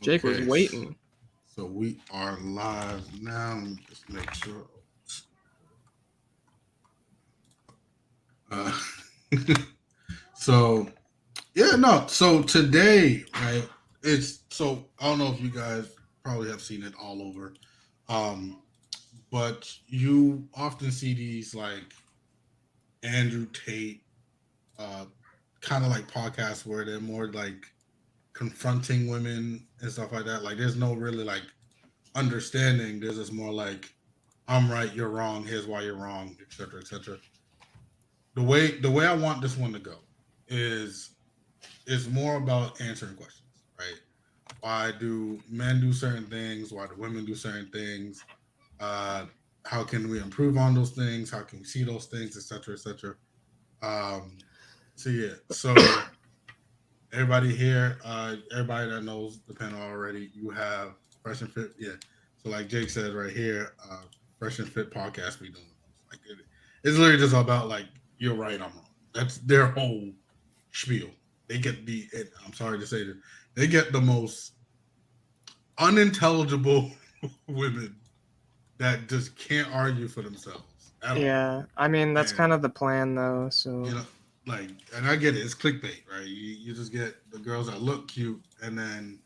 Jake was Okay, waiting. so we are live now. Let me just make sure. Uh, so yeah, no. So today, right? It's so I don't know if you guys probably have seen it all over, um, but you often see these like Andrew Tate, uh, kind of like podcasts where they're more like confronting women and stuff like that. Like, there's no really like understanding. There's just more like, I'm right, you're wrong. Here's why you're wrong, etc., etc. The way I want this one to go is more about answering questions, right? Why do men do certain things? Why do women do certain things? Uh, how can we improve on those things? How can we see those things, etc., etc. Um, so yeah, so everybody here, everybody that knows the panel already, you have Fresh and Fit. Yeah. So like Jake said right here, Fresh and Fit podcast we doing the most. Like it's literally just about like you're right, I'm wrong. That's their whole spiel. They get the. I'm sorry to say this. They get the most unintelligible women that just can't argue for themselves at all. Yeah, I mean that's kind And of the plan though. you So know, like, and I get it. It's clickbait, right? You just get the girls that look cute and then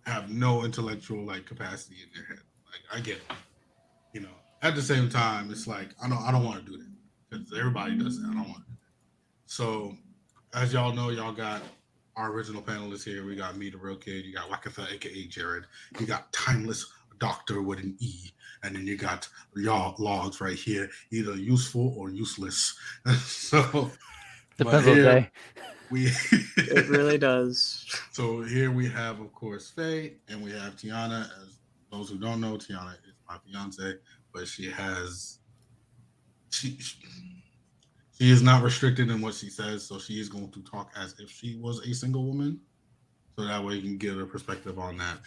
have no intellectual like capacity in their head. Like, I get it. You know, at the same time, it's like I don't want to do that because everybody does that. I don't want to do that. So, as y'all know, y'all got our original panelists here. We got me, the real kid. You got Wakatha, aka Jared. You got Timeless Doctor with an E, and then you got y'all logs right here, either useful or useless. So, but Depends on the here day. we it really does. so here we have, of course, Faye, and we have Tiana. As those who don't know, Tiana is my fiance, but she is not restricted in what she says, so she is going to talk as if she was a single woman, so that way you can get a perspective on that.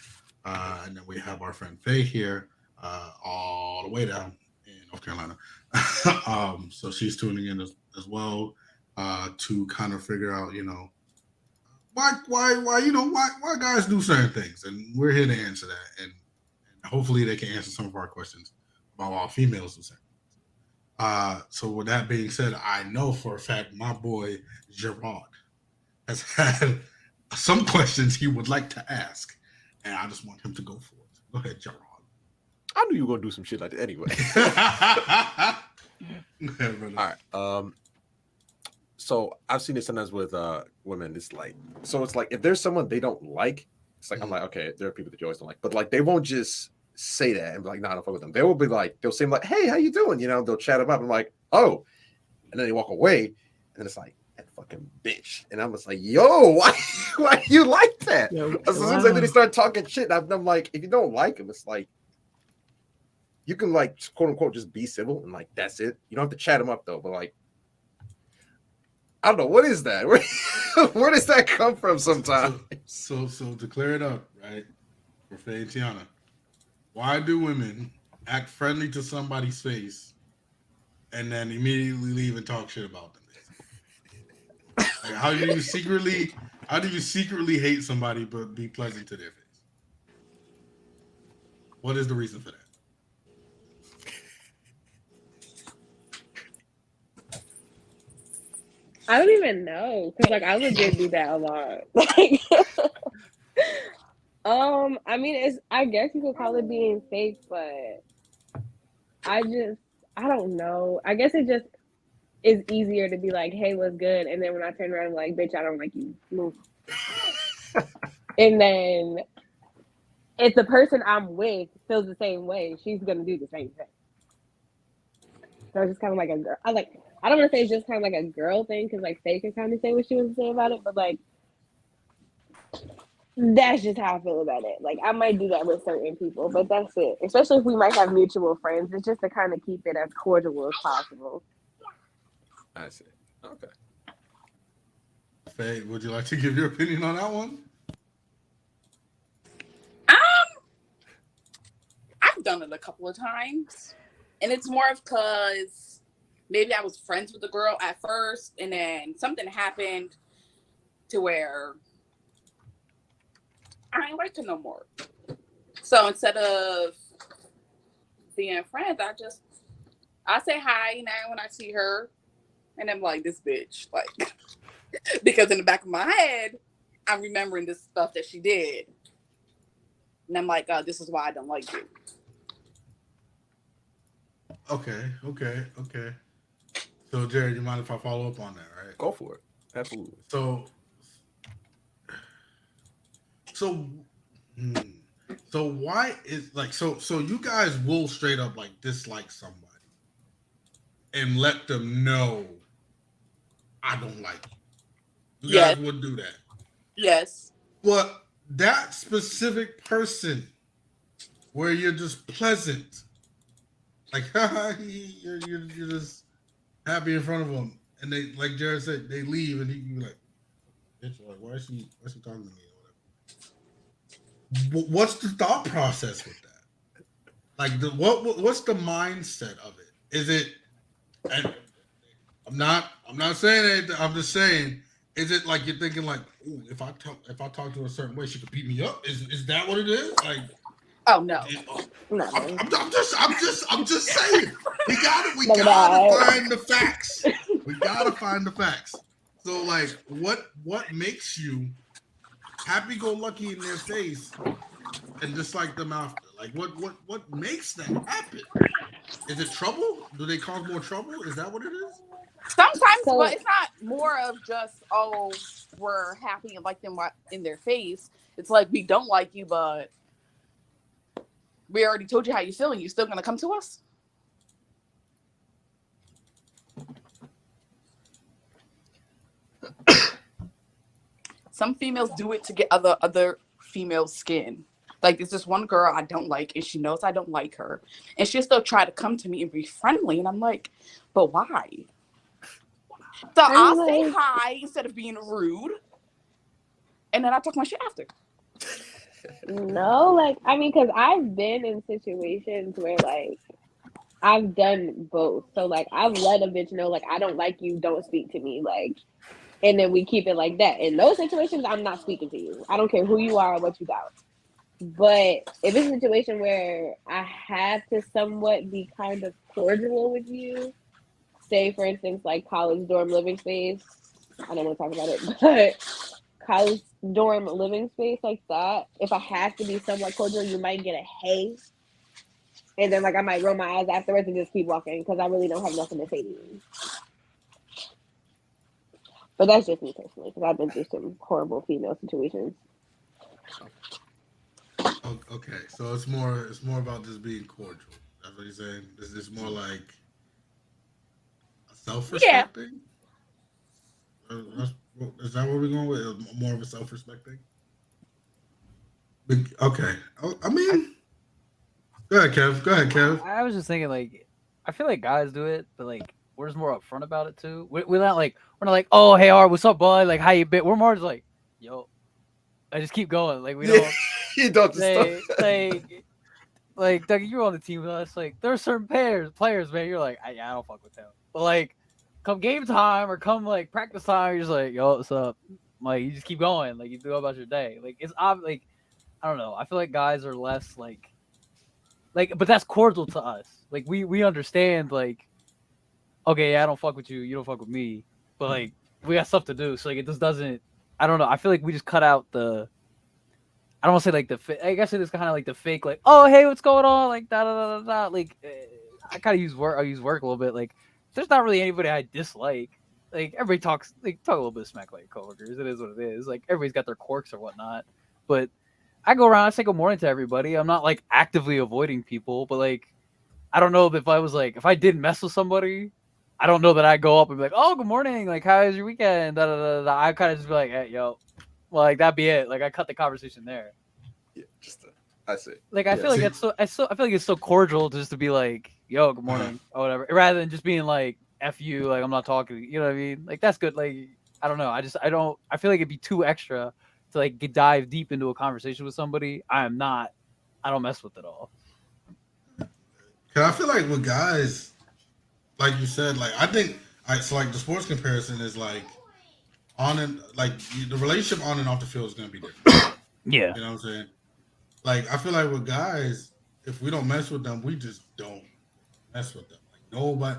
And then we have our friend Faye here, all the way down in North Carolina. So she's tuning in as well, to kind of figure out, why why guys do certain things, and we're here to answer that, and hopefully they can answer some of our questions about why females do certain things. So with that being said, I know for a fact my boy Gerard has had some questions he would like to ask, and I just want him to go for it. Go ahead, Gerard. I knew you were gonna do some shit like that anyway. Go ahead, brother. All right. So I've seen it sometimes with women. It's like, so it's like if there's someone they don't like, it's like I'm like, okay, there are people that you always don't like, but like they won't just say that and be like, nah, I don't fuck with them. They will be like, they'll say like, hey, how you doing? They'll chat them up. I'm like, oh, and then they walk away, and then it's like that fucking bitch, and I'm just like, yo, why you like that? Yo, As soon as they start talking shit, I'm like, if you don't like them, it's like you can like quote unquote just be civil and like that's it. You don't have to chat them up though, but like I don't know what is that. Where does that come from? Sometimes. So to clear it up, right, for Faye and Tiana, why do women act friendly to somebody's face and then immediately leave and talk shit about them? Like, how do you secretly hate somebody but be pleasant to their face? What is the reason for that? I don't even know because like I legit do that a lot. Like, I mean, I guess you could call it being fake, but I just I don't know. I guess it just is easier to be like, "Hey, what's good?" And then when I turn around, I'm like, "Bitch, I don't like you. Move." And then if the person I'm with feels the same way, she's gonna do the same thing. So it's just kind of like a girl. I don't want to say it's just kind of like a girl thing because like Faye can kind of say what she wants to say about it, but like that's just how I feel about it. Like I might do that with certain people, but that's it. Especially if we might have mutual friends. It's just to kind of keep it as cordial as possible. I see. Okay. Faye, would you like to give your opinion on that one? I've done it a couple of times, and it's more of because maybe I was friends with the girl at first, and then something happened to where I ain't like her no more. So instead of being friends, I say hi now when I see her, and I'm like, this bitch, like, because in the back of my head, I'm remembering this stuff that she did, and I'm like, oh, this is why I don't like you. Okay. So, Jared, you mind if I follow up on that, right? Go for it. Absolutely. So, so why is like so you guys will straight up like dislike somebody and let them know I don't like you. You Yes. guys would do that. Yes. But that specific person where you're just pleasant, like you're just happy in front of them, and they, like Jared said, they leave and you like, bitch, like why is she talking to me or whatever? What's the thought process with that? Like what's the mindset of it? Is it? And I'm not saying anything. I'm just saying. Is it like you're thinking like, ooh, if I talk to her a certain way, she could beat me up? Is that what it is? Like, Oh no. No. I'm just saying. We gotta find the facts. We gotta find the facts. So like, what makes you happy-go-lucky in their face and dislike them after? Like, what makes that happen? Is it trouble? Do they cause more trouble? Is that what it is? Sometimes, So- but it's not more of just, oh, we're happy and like them in their face. It's like, we don't like you, but we already told you how you feel, and you still gonna come to us? Some females do it to get other females' skin. Like, there's this one girl I don't like, and she knows I don't like her, and she'll still try to come to me and be friendly, and I'm like, but why? So I'll say hi instead of being rude, and then I talk my shit after. No, like, I mean, because I've been in situations where, like, I've done both. So, like, I've let a bitch know, like, I don't like you, don't speak to me, like, and then we keep it like that. In those situations, I'm not speaking to you. I don't care who you are or what you got. But if it's a situation where I have to somewhat be kind of cordial with you, say, for instance, like college dorm living space, I don't want to talk about it, but college dorm living space like that, if I have to be somewhat cordial, you might get a hey. And then, like, I might roll my eyes afterwards and just keep walking because I really don't have nothing to say to you. But that's just me personally, because I've been through some horrible female situations. Okay, so it's more about just being cordial. That's what you're saying. This is more like a self-respect thing. Is that what we're going with? More of a self-respect thing. Okay. I mean, go ahead, Kev. I was just thinking, like, I feel like guys do it, but like we're just more upfront about it too. We're not like oh hey R, what's up, bud? Like how you been? We're more just like, yo, I just keep going. Like we don't. You don't just like Doug, you're on the team with us. Like there are certain players, man. You're like, I don't fuck with them. But like, come game time or come like practice time, you're just like, yo, what's up? Like you just keep going. Like you go about your day. Like it's like I don't know. I feel like guys are less like, but that's cordial to us. Like we understand. Like, okay, yeah, I don't fuck with you. You don't fuck with me. But like we got stuff to do. So like it just doesn't. I don't know. I feel like we just cut out the. I don't want to say like I guess it is kind of like the fake, like, oh hey, what's going on, like da da da da. Like I kind of use work. I use work a little bit. Like there's not really anybody I dislike. Like everybody talk a little bit of smack like coworkers. It is what it is. Like everybody's got their quirks or whatnot. But I go around, I say good morning to everybody. I'm not like actively avoiding people, but like I don't know if I did mess with somebody, I don't know that I go up and be like, oh good morning, like how was your weekend? Da, da, da, da. I kind of just be like, hey yo. Like that'd be it. Like I cut the conversation there. Yeah, I see. Like I feel like it's I feel like it's so cordial just to be like, "Yo, good morning," or whatever, rather than just being like, "F you," like I'm not talking. You know what I mean? Like that's good. Like I don't know. I feel like it'd be too extra to like dive deep into a conversation with somebody. I don't mess with it all. Cause I feel like with guys, like you said, like I think so like the sports comparison is like. On and like the relationship on and off the field is going to be different. Yeah. You know what I'm saying? Like, I feel like with guys, if we don't mess with them, we just don't mess with them. Like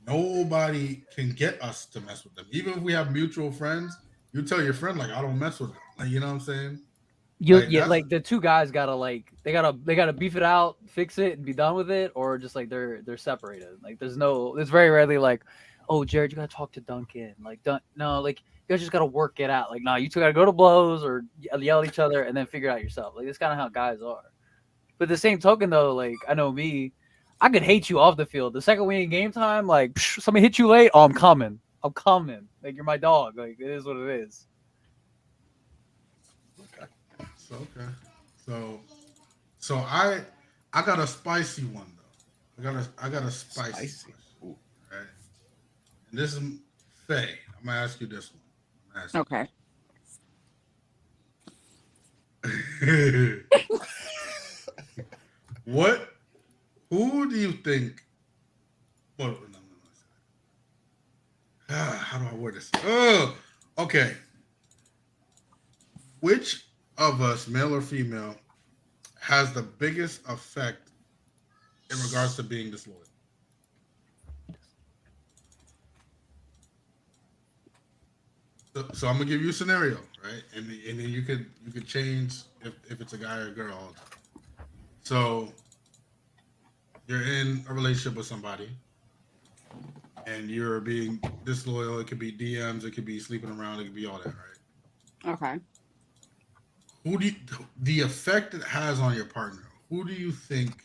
nobody can get us to mess with them. Even if we have mutual friends, you tell your friend like, I don't mess with them. Like, you know what I'm saying? Like, Yeah, that's- like the two guys gotta like they gotta beef it out, fix it, and be done with it, or just like they're separated. Like there's very rarely like, oh Jared, you gotta talk to Duncan. Like no, like you guys just gotta work it out. Like no, you two gotta go to blows or yell at each other and then figure it out yourself. Like that's kind of how guys are. But the same token though, like I know me, I could hate you off the field. The second we in game time, like somebody hit you late, oh I'm coming. Like you're my dog. Like it is what it is. So I got a spicy one though. I got a spicy. Spicy. One, right? And this is Faye. I'm gonna ask you this one. Okay. Who do you think? Well, no. How do I word this? Oh, okay. Which of us, male or female, has the biggest effect in regards to being disloyal? So I'm gonna give you a scenario, right? And then you could change if it's a guy or a girl. So you're in a relationship with somebody, and you're being disloyal. It could be DMs, it could be sleeping around, it could be all that, right? Okay. The effect it has on your partner? Who do you think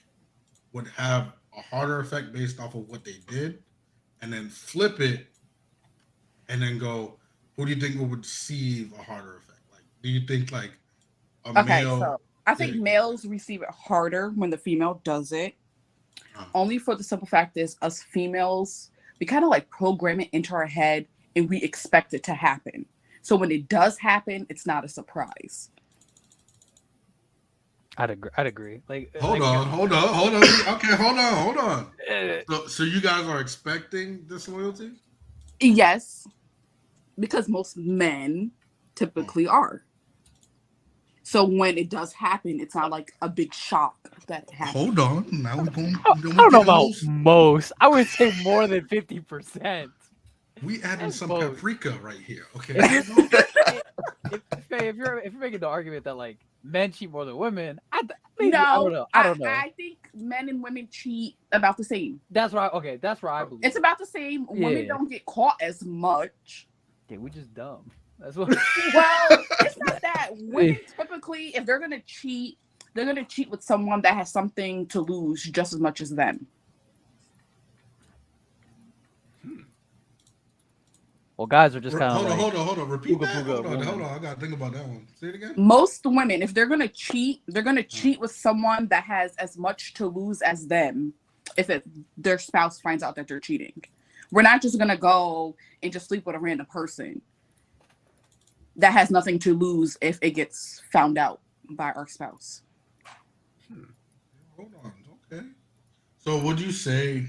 would have a harder effect based off of what they did, and then flip it, and then go? Who do you think would receive a harder effect? Like, do you think like a Okay, male? so I think males receive it harder when the female does it. Only for the simple fact is us females, we kind of like program it into our head and we expect it to happen. So when it does happen, it's not a surprise. I'd agree. Like Hold on. Okay, hold on. So you guys are expecting disloyalty? Yes, because most men typically are. So when it does happen, it's not like a big shock that it happens. Hold on. Now we're going. I don't know about most. I would say more than 50%. We adding some Both. paprika right here. Okay. If you're making the argument that like men cheat more than women, I don't know. I think men and women cheat about the same. That's where I believe. It's about the same. Women Yeah. don't get caught as much. Yeah, we just dumb. That's what. Well, it's not that. Women typically, if they're gonna cheat, they're gonna cheat with someone that has something to lose just as much as them. Well, guys are just kind of Hold on. Repeat Booga that. booga Hold on. I gotta think about that one. Say it again. Most women, if they're gonna cheat with someone that has as much to lose as them. If their spouse finds out that they're cheating, we're not just gonna go and just sleep with a random person that has nothing to lose if it gets found out by our spouse. Hold on. Okay. So would you say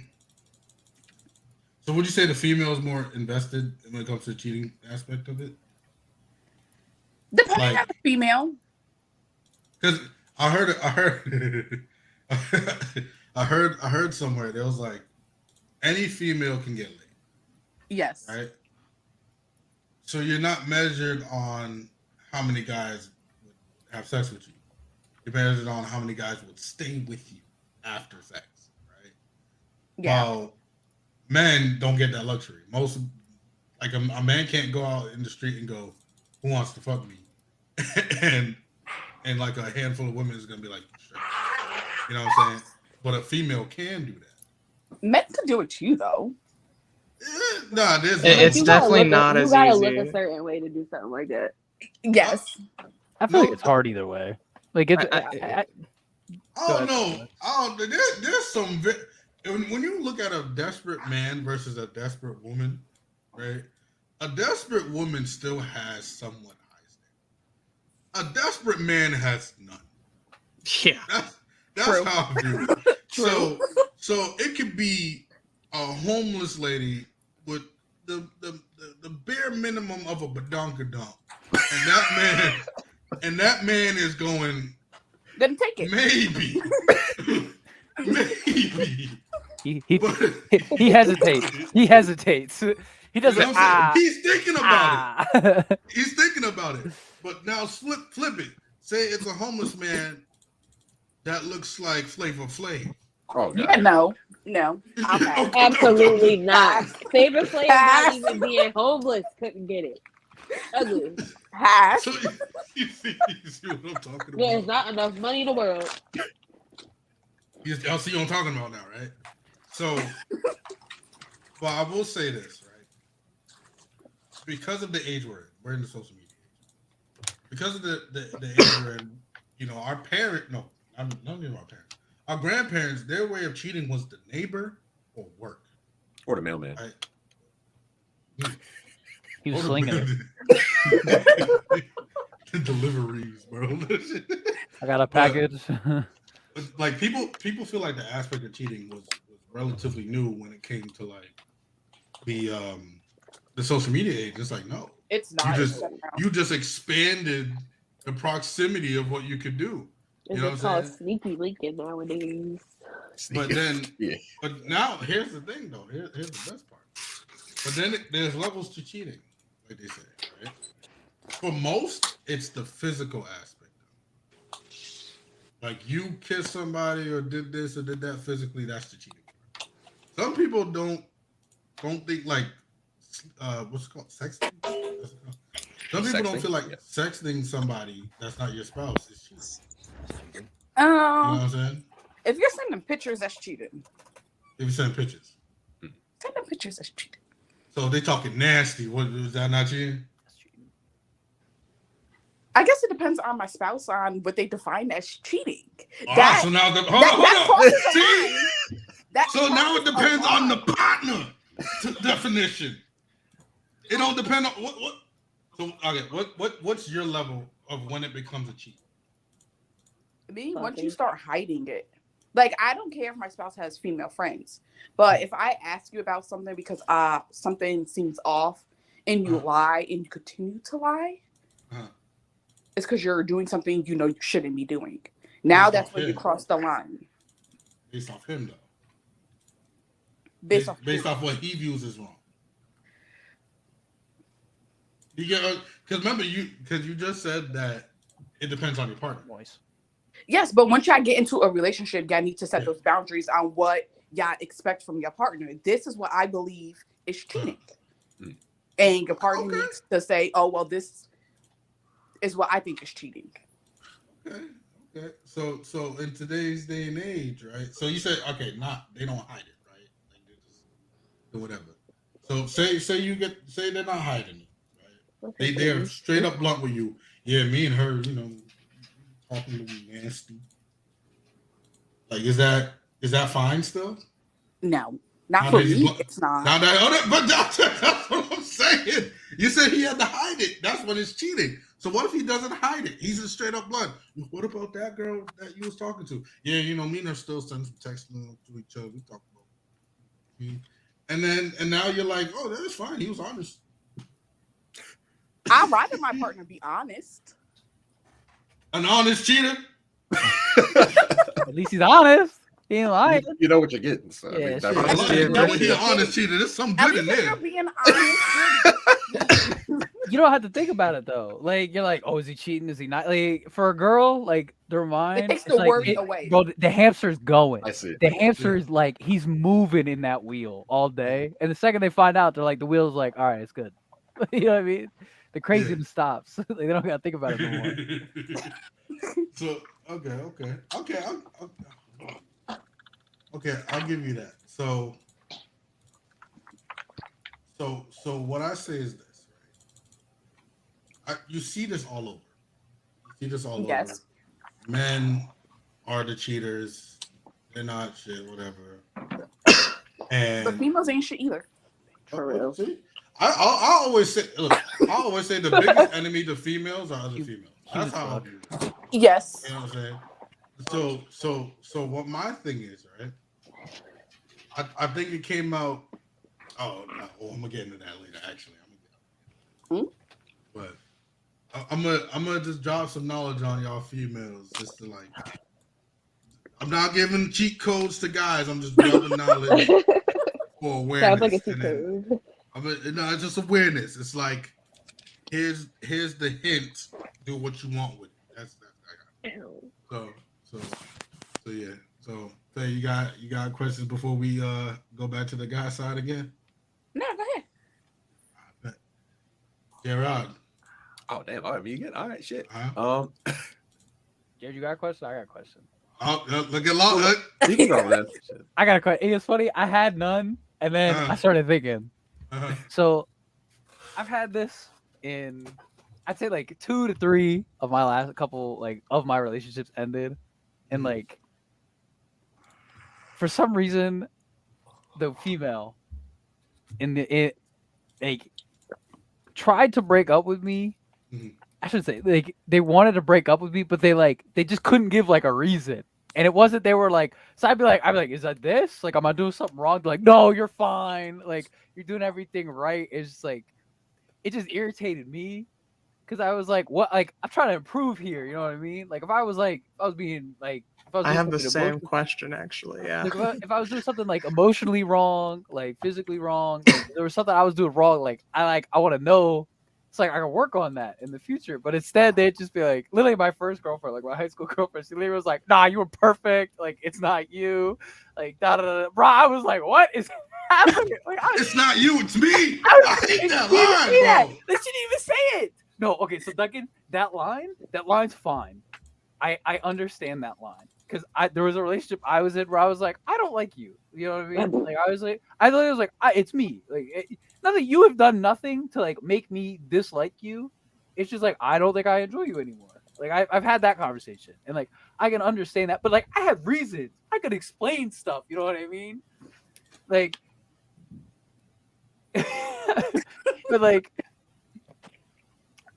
the female is more invested when it comes to the cheating aspect of it? Depending Like- on the female. Because I heard somewhere there was like any female can get laid, Yes. right? So you're not measured on how many guys would have sex with you. You're measured on how many guys would stay with you after sex, right? Yeah. While men don't get that luxury. Most, like a man can't go out in the street and go, "Who wants to fuck me?" and like a handful of women is gonna be like, "Sure." You know what I'm saying? But a female can do that. Men can do it too, though. Nah, there's It's You gotta definitely look not you as gotta easy. look a certain way to do something like that. Yes. I feel No. like it's hard either way. Like it's. I don't know. There's some. When you look at a desperate man versus a desperate woman, right? A desperate woman still has somewhat high standards. A desperate man has none. Yeah. That's True. how I view it. So it could be a homeless lady with the bare minimum of a badonkadonk, and and that man is going, Then take it. maybe, maybe. He But, he hesitates. He hesitates. He you know doesn't. what I'm saying? He's thinking about it. Ah. He's thinking about it. But now flip it. Say it's a homeless man that looks like Flavor Flav. Oh god. Yeah, no. I'll pass. Absolutely not. Favorite Flav not even being homeless couldn't get it. Ugly. Hash. So you see what I'm talking about? There's not enough money in the world. Y'all see what I'm talking about now, right? So, but I will say this, right? Because of the age we're in the social media age. Because of the age we're in, you know, our grandparents, their way of cheating was the neighbor or work. Or the mailman. Right? He was Or slinging it. the deliveries, bro. I got a package. But like people feel like the aspect of cheating was relatively new when it came to like the social media age. It's like no, It's not. you just expanded the proximity of what you could do. It's You know just what I'm called sneaky linking nowadays. But then, Yeah. but now here's the thing though. Here's the best part. But then there's levels to cheating, like they say. Right? For most, it's the physical aspect. Like you kissed somebody or did this or did that physically, that's the cheating part. Some people don't think like what's it called? Sexting? Some people don't Sexting? feel like Yeah. sexting somebody that's not your spouse is cheating. You know what I'm saying? If you're sending pictures, that's cheating. If you send pictures. Sending pictures, that's cheating. So they talking nasty. What is that not cheating? I guess it depends on my spouse on what they define as cheating. So now hold on. crosses a See? line. That So now it crosses a depends on the line. partner definition. It don't depend on what. So okay, what's your level of when it becomes a cheat? Me, once Okay. you start hiding it, like I don't care if my spouse has female friends, but if I ask you about something because something seems off and you lie and you continue to lie, it's because you're doing something you know you shouldn't be doing. Now that's when you cross the line. Based off him though. Based off what he views as wrong. You get because remember you just said that it depends on your partner. Voice. Yes, but once y'all get into a relationship, y'all need to set those boundaries on what y'all expect from your partner. This is what I believe is cheating. And your partner needs to say, oh, well, this is what I think is cheating. Okay. So in today's day and age, right? So you said, okay, they don't hide it, right? Like they just do whatever. So say they're not hiding it, right? They're straight up blunt with you. Yeah, me and her, you know, talking a little nasty. Like, is that fine still? No, not for me. It's not. But that's what I'm saying. You said he had to hide it. That's when it's cheating. So what if he doesn't hide it? He's a straight up blunt. What about that girl that you was talking to? Yeah, you know, me and her still send some texts to each other. We talk about me. And now you're like, oh, that's fine. He was honest. I'd rather my partner be honest. An honest cheater? At least he's honest. He ain't lying. You know what you're getting. So Yeah, I mean, shit. When he's an honest cheater, there's something At good in least if there. you're being honest. You don't have to think about it though. Like you're like, oh, is he cheating? Is he not? Like for a girl, like their mind, It takes it's the like, worry away. Bro, the hamster's going. I see. The hamster is like he's moving in that wheel all day, and the second they find out, they're like the wheel's like, all right, it's good. You know what I mean? The craziness stops. Like, they don't gotta think about it no more. So okay, I'll give you that. So what I say is this, right? You see this all over. Yes. Over. Men are the cheaters. They're not shit, whatever. And But females ain't shit either. For real. See? I always say, look, the biggest enemy to females are other females. That's how I view it. Yes. You know what I'm saying? So what my thing is, right? I think it came out. Oh, no, I'm gonna get into that later. Actually, but I'm gonna just drop some knowledge on y'all females, just to like. I'm not giving cheat codes to guys. I'm just dropping knowledge for awareness. Sounds like a cheat And then code. no, it's just awareness. It's like here's the hint. Do what you want with it. That's I got it. So yeah. So Faye, you got questions before we go back to the guy side again? No, go ahead. I bet. Gerard. Oh damn! All right, me again. All right, shit. Jared, you got a question? I got a question. Oh, look at long. Look. You can go, man. Shit. I got a question. It's funny. I had none, and then I started thinking. Uh-huh. So, I've had this in, I'd say like 2 to 3 of my last couple like of my relationships ended, and like for some reason, the female like tried to break up with me. Mhm. I should say like they wanted to break up with me, but they just couldn't give like a reason. And it wasn't they were like, so I'd be like, is that this? Like, am I doing something wrong? They're like, no, you're fine. Like, you're doing everything right. It's just like, it just irritated me because I was like, what? Like, I'm trying to improve here. You know what I mean? Like, if I was being like, if I was I doing have the something same question actually. Yeah. like, if I was doing something like emotionally wrong, like physically wrong, like, there was something I was doing wrong. Like, I want to know. It's like I can work on that in the future, but instead they'd just be like, literally my first girlfriend, like my high school girlfriend, she literally was like, "Nah, you were perfect. Like it's not you." Like da da da. Bro, I was like, "What is happening?" Like, It's not you, it's me. I I hate that didn't even say that. line, They shouldn't even say it. No, okay, so Duncan, that line's fine. I understand that line because there was a relationship I was in where I was like, I don't like you. You know what I mean? Like I literally was like, it's me. Like nothing. You have done nothing to like make me dislike you. It's just like I don't think I enjoy you anymore. Like I've had that conversation and like I can understand that, but like I have reasons. I could explain stuff. You know what I mean? Like,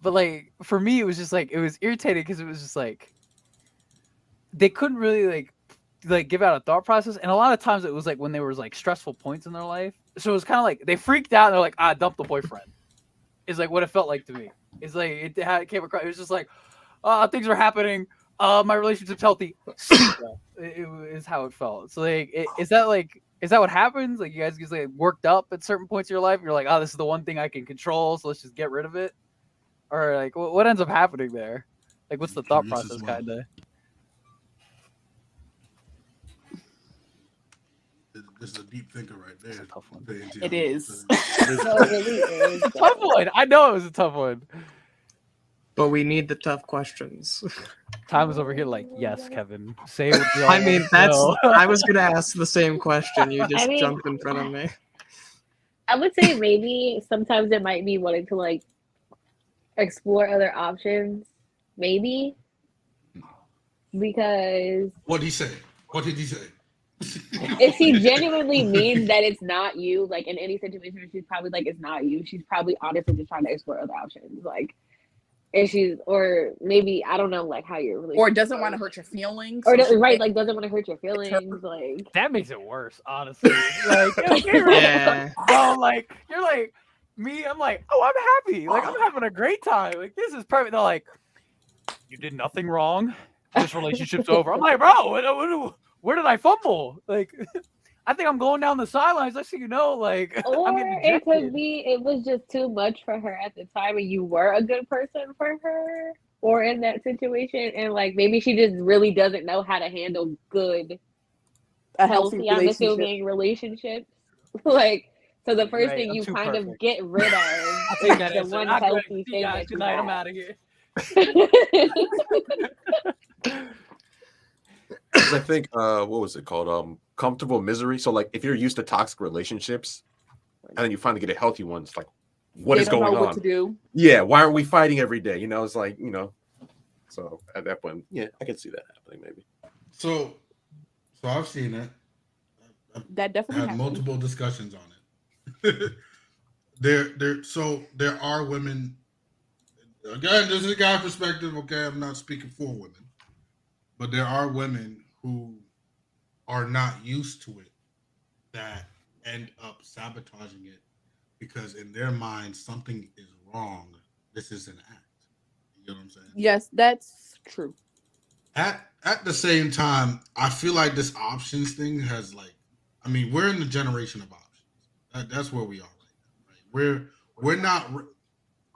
but like for me, it was just like it was irritating because it was just like they couldn't really like give out a thought process, and a lot of times it was like when there was like stressful points in their life. So it was kind of like they freaked out and they're like, dump the boyfriend. Is like what it felt like to me. It's like it came across. It was just like, things are happening. My relationship's healthy. It is how it felt. So like, is that what happens? Like you guys get like worked up at certain points in your life. You're like, this is the one thing I can control, so let's just get rid of it. Or like, what ends up happening there? Like, what's the thought This is process, what- kind of? This is a deep thinker right there. It's a tough one. Pay attention. It is. No, it really is. Tough one. I know it was a tough one. But we need the tough questions. Time is over here. Like, yes, Kevin. Say what you I mean, that's. know. I was gonna ask the same question. You just I mean- jumped in front of me. I would say maybe sometimes it might be wanting to like explore other options, maybe because What'd he say? What did he say? if she genuinely means that it's not you, like in any situation, she's probably like it's not you. She's probably honestly just trying to explore other options, like, and she's or maybe I don't know, like how your relationship Or doesn't want to hurt your feelings. or so she right, thinks- like doesn't want to hurt your feelings, like. That makes it worse, honestly. Like, Yeah. bro, like you're like me. I'm like, I'm happy. Like I'm having a great time. Like this is perfect. They're like, you did nothing wrong. This relationship's over. I'm like, bro, where did I fumble? Like, I think I'm going down the sidelines. Next thing you know, like, I'm Or getting it could ejected. be it was just too much for her at the time, and you were a good person for her, or in that situation, and like maybe she just really doesn't know how to handle good, a healthy healthy, I'm relationship. assuming relationships. Like, so the first Right, thing I'm you too kind of perfect. get rid of I is take that the answer. one I'm good. healthy See you thing guys. that Good you night. I'm have. out of here. 'Cause I think what was it called? Comfortable misery. So like if you're used to toxic relationships and then you finally get a healthy one, it's like, what They is don't going know what on? to do. Yeah, why aren't we fighting every day? It's like, so at that point, yeah, I can see that happening maybe. So I've seen it. That definitely Had happens. multiple discussions on it. there are women. Again, this is a guy perspective. Okay, I'm not speaking for women, but there are women who are not used to it that end up sabotaging it because in their mind something is wrong. This is an act. You know what I'm saying? Yes, that's true. At the same time, I feel like this options thing has like, I mean, we're in the generation of options. That's where we are right now. Right? We're not.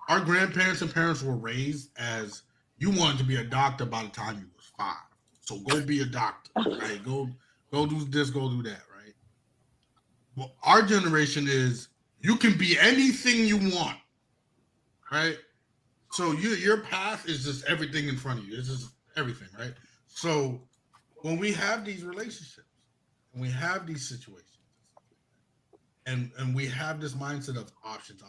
Our grandparents and parents were raised as you wanted to be a doctor by the time you was 5. So go be a doctor, right? Go do this, go do that, right? Well, our generation is you can be anything you want, right? So your path is just everything in front of you. It's just everything, right? So when we have these relationships and we have these situations and we have this mindset of options,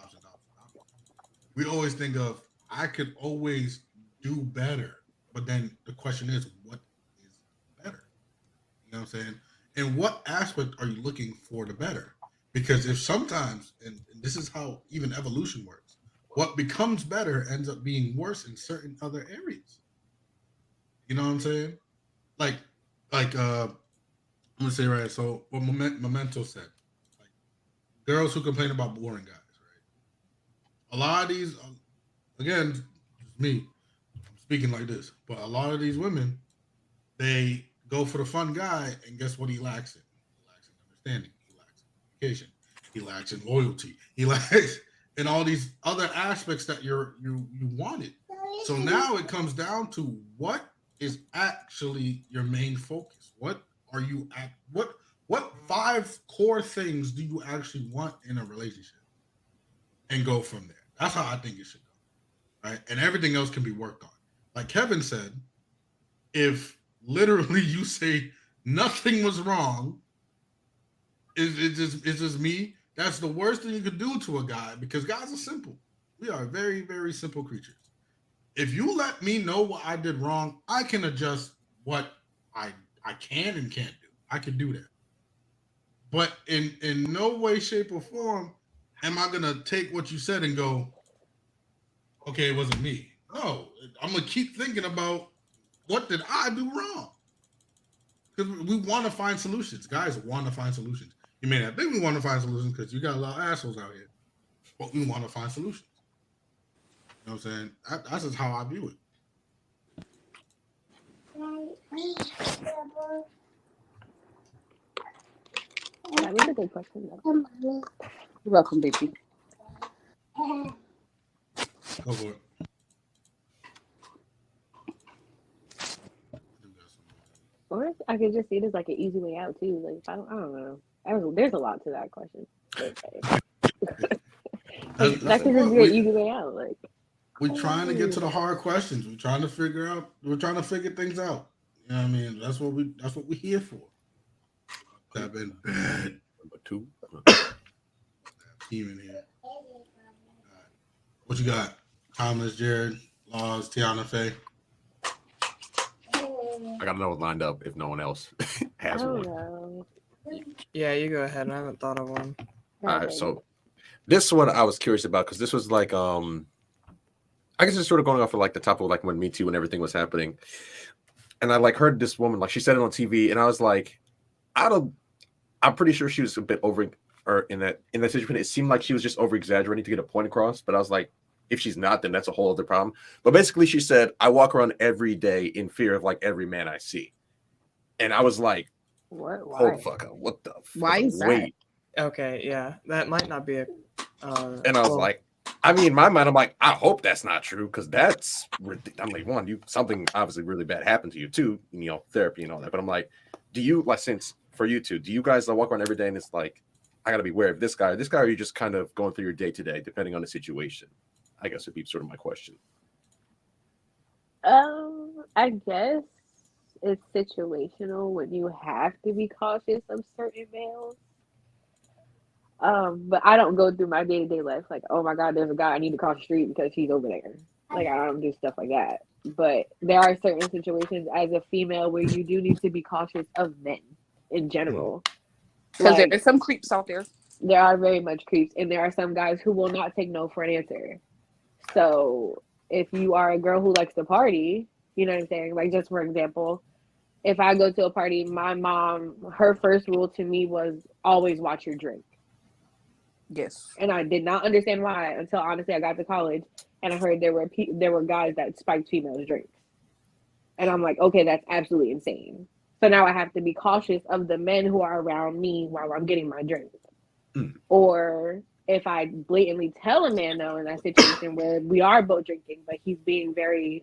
we always think of I could always do better. But then the question is, what is better? You know what I'm saying? And what aspect are you looking for the better? Because if sometimes, and this is how even evolution works, what becomes better ends up being worse in certain other areas. You know what I'm saying? Like I'm gonna say right. So what Memento said, like girls who complain about boring guys, right? A lot of these, again, it's me, I'm speaking like this, but a lot of these women, they go for the fun guy, and guess what he lacks in? He lacks in understanding. He lacks in communication. He lacks in loyalty. He lacks in all these other aspects that you wanted. So now it comes down to what is actually your main focus. What are you at? What 5 core things do you actually want in a relationship? And go from there. That's how I think it should go, right? And everything else can be worked on. Like Kevin said, if literally you say nothing was wrong, it's just me. That's the worst thing you could do to a guy because guys are simple. We are very, very simple creatures. If you let me know what I did wrong, I can adjust what I can and can't do. I can do that. But in no way, shape, or form am I gonna take what you said and go, okay, it wasn't me. No, I'm gonna keep thinking about what did I do wrong? Because we want to find solutions. Guys want to find solutions. You may not think we want to find solutions because you got a lot of assholes out here, but we want to find solutions. You know what I'm saying? That's just how I view it. That was a good question, though. You're welcome, baby. Go for it. Or I could just see it as like an easy way out too. Like I don't know. There's a lot to that question. That could just be an easy way out. Like we're trying to get to the hard questions. We're trying to figure things out. You know what I mean? That's what we're here for. I've been bad. Number 2. Team in here. What you got? Thomas, Jared, Laws, Tiana, Faye. I got another lined up if no one else has I one. don't know. Yeah, you go ahead. I haven't thought of one. All right, so this one I was curious about because this was like I guess it's sort of going off of like the top of like when Me Too and everything was happening, and I like heard this woman like she said it on TV, and I was like, I'm pretty sure she was a bit over or in that situation. It seemed like she was just over exaggerating to get a point across, but I was like, if she's not, then that's a whole other problem. But basically, she said, I walk around every day in fear of like every man I see, and I was like, What? Why? hold the fuck up, what the? Why is that? Wait. Okay, yeah, that might not be a. And I was like, I mean, in my mind, I'm like, I hope that's not true because that's. I'm like, one, something obviously really bad happened to you too, you know, therapy and all that. But I'm like, do you like since for you two, do you guys walk around every day and it's like, I got to be aware of this guy, or are you just kind of going through your day to day, depending on the situation? I guess would be sort of my question. I guess it's situational when you have to be cautious of certain males. But I don't go through my day-to-day life like, oh my God, there's a guy I need to cross the street because he's over there. Like I don't do stuff like that. But there are certain situations as a female where you do need to be cautious of men in general. Because Like, there's some creeps out there. there are very much creeps, and there are some guys who will not take no for an answer. So if you are a girl who likes to party, you know what I'm saying? Like just for example, if I go to a party, my mom, her first rule to me was always watch your drink. Yes. And I did not understand why until honestly I got to college and I heard there were guys that spiked females' drinks, and I'm like, okay, that's absolutely insane. So now I have to be cautious of the men who are around me while I'm getting my drink. Or if I blatantly tell a man no in that situation where we are both drinking, but he's being very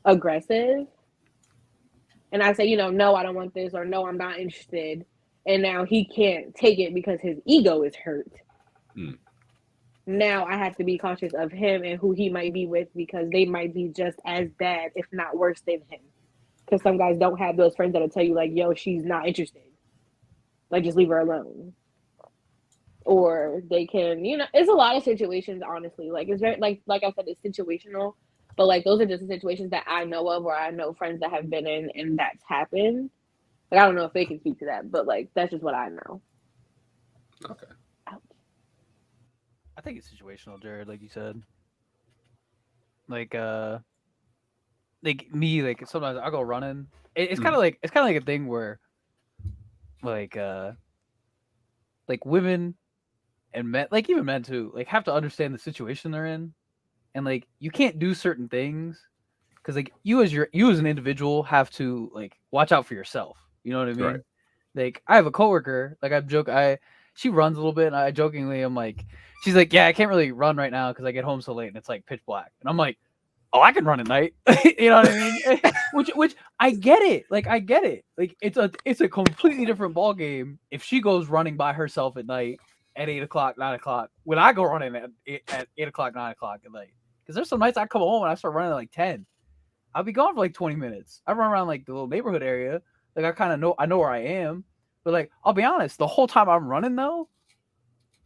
aggressive, and I say, no, I don't want this, or no, I'm not interested, and now he can't take it because his ego is hurt. Now I have to be cautious of him and who he might be with, because they might be just as bad, if not worse than him. Because some guys don't have those friends that'll tell you, like, yo, she's not interested. Like, just leave her alone. Or they can, it's a lot of situations, honestly. Like, it's very, like I said, it's situational. But, like, those are just the situations that I know of, or I know friends that have been in, and that's happened. Like, I don't know if they can speak to that, but, like, that's just what I know. Okay. I think it's situational, Jared, like you said. Like me, like sometimes I'll go running. It's kind of like a thing where like women and men, like even men too, like have to understand the situation they're in, and like you can't do certain things because like you as an individual have to like watch out for yourself. You know what I mean? Right. Like I have a coworker, like she runs a little bit, and I jokingly I'm like, she's like, yeah, I can't really run right now because I get home so late and it's like pitch black, and I'm like, oh, I can run at night. You know what I mean? which I get it. Like I get it. Like it's a completely different ball game if she goes running by herself at night at 8 o'clock, 9 o'clock. When I go running at 8 o'clock, 9 o'clock at night, because there's some nights I come home and I start running at like 10. I'll be gone for like 20 minutes. I run around like the little neighborhood area. Like I know where I am. But like I'll be honest, the whole time I'm running though,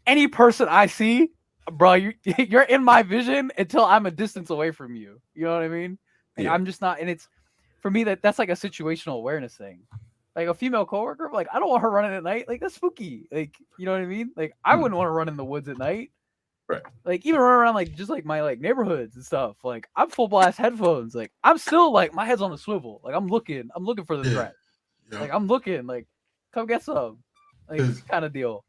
any person I see, bro, you're in my vision until I'm a distance away from you. You know what I mean? Like, yeah. I'm just not, and it's for me that's like a situational awareness thing. Like a female coworker, like I don't want her running at night. Like that's spooky. Like you know what I mean? Like I wouldn't want to run in the woods at night. Right. Like even run around like just like my like neighborhoods and stuff. Like I'm full blast headphones. Like I'm still like my head's on a swivel. Like I'm looking for the threat. Yeah. Like I'm looking. Like come get some. Like this kind of deal.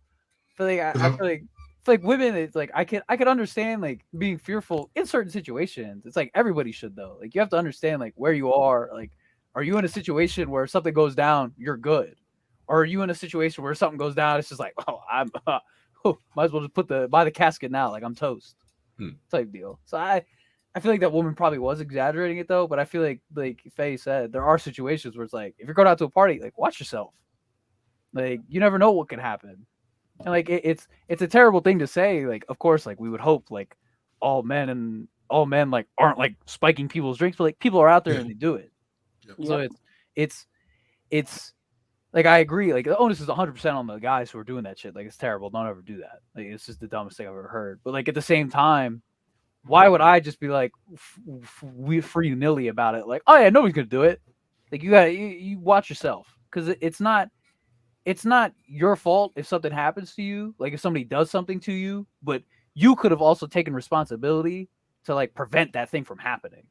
But like I feel like women, it's like I could understand like being fearful in certain situations. It's like everybody should though. Like you have to understand like where you are. Like, are you in a situation where if something goes down, you're good? Or are you in a situation where something goes down, it's just like, oh, I'm might as well just buy the casket now, like I'm toast. Type deal. So I feel like that woman probably was exaggerating it though, but I feel like Faye said, there are situations where it's like if you're going out to a party, like watch yourself. Like you never know what can happen. And like it's a terrible thing to say. Like of course, like we would hope like all men like aren't like spiking people's drinks, but like people are out there and they do it. Yep. So it's like I agree. Like the onus is 100% on the guys who are doing that shit. Like it's terrible. Don't ever do that. Like it's just the dumbest thing I've ever heard. But like at the same time, why would I just be like free nilly about it? Like, oh yeah, nobody's gonna do it. Like you watch yourself, because it's not your fault if something happens to you, like if somebody does something to you, but you could have also taken responsibility to like prevent that thing from happening.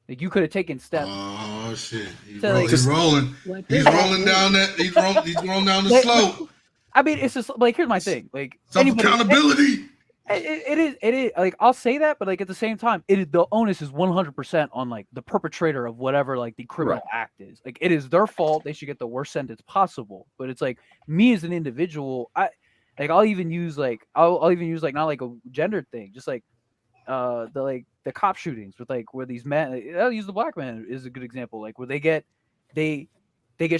Like you could have taken steps. Oh shit! He's rolling. He's rolling down that. He's rolling down the slope. I mean, it's just like here's my thing. Like self-accountability. It is like I'll say that, but like at the same time, the onus is 100% on like the perpetrator of whatever like the criminal act is. Like it is their fault; they should get the worst sentence possible. But it's like me as an individual, I'll even use like not like a gender thing, just like the cop shootings with like where these men. I'll use the black man is a good example, like where they get